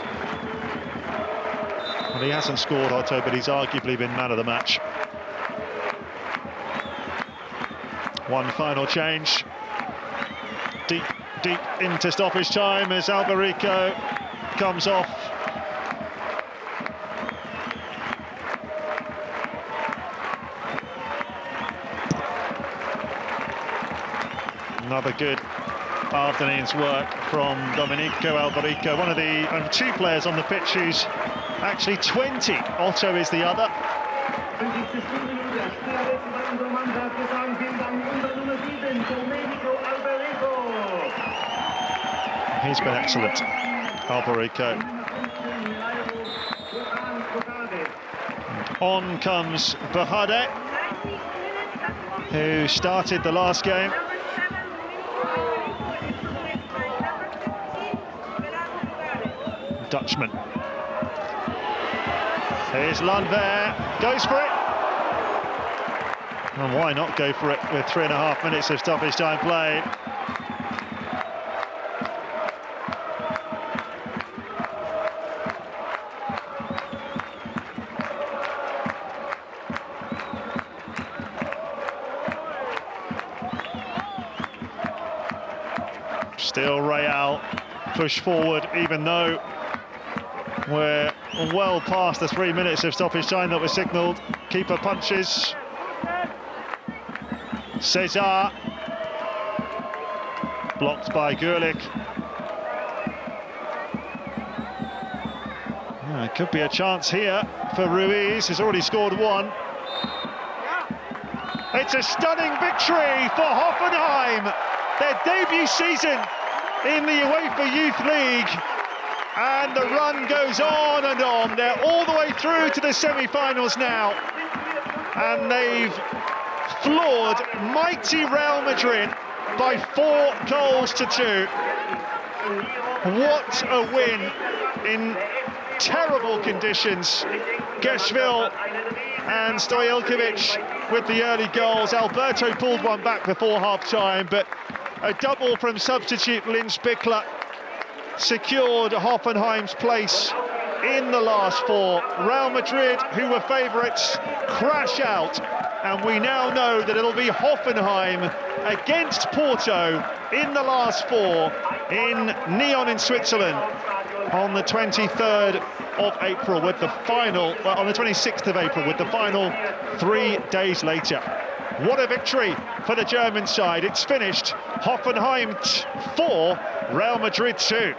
Well, he hasn't scored, Otto, but he's arguably been man of the match. One final change. Deep into stoppage time as Albarico comes off. Another good afternoon's work from Domenico Albarico, one of the 2 players on the pitch who's actually 20. Otto is the other. He's been excellent, Albarico. And on comes Bahade, who started the last game. Dutchman. Here's Lundberg, goes for it. And why not go for it with 3.5 minutes of stoppage time played? Still Real push forward, even though we're well past the 3 minutes of stoppage time that was signalled. Keeper punches. Cesar. Blocked by Gurlic. Yeah, it could be a chance here for Ruiz, who's already scored one. It's a stunning victory for Hoffenheim. Their debut season in the UEFA Youth League, and the run goes on and on. They're all the way through to the semi-finals now, and they've floored mighty Real Madrid by 4 goals to 2. What a win in terrible conditions. Geschwil and Stojalkovic with the early goals. Alberto pulled one back before half-time, but a double from substitute Linz Bickler secured Hoffenheim's place in the last 4. Real Madrid, who were favourites, crash out, and we now know that it'll be Hoffenheim against Porto in the last 4 in Nyon in Switzerland on the 23rd of April, with the final, well, on the 26th of April, with the final 3 days later. What a victory for the German side. It's finished. Hoffenheim 4, Real Madrid 2.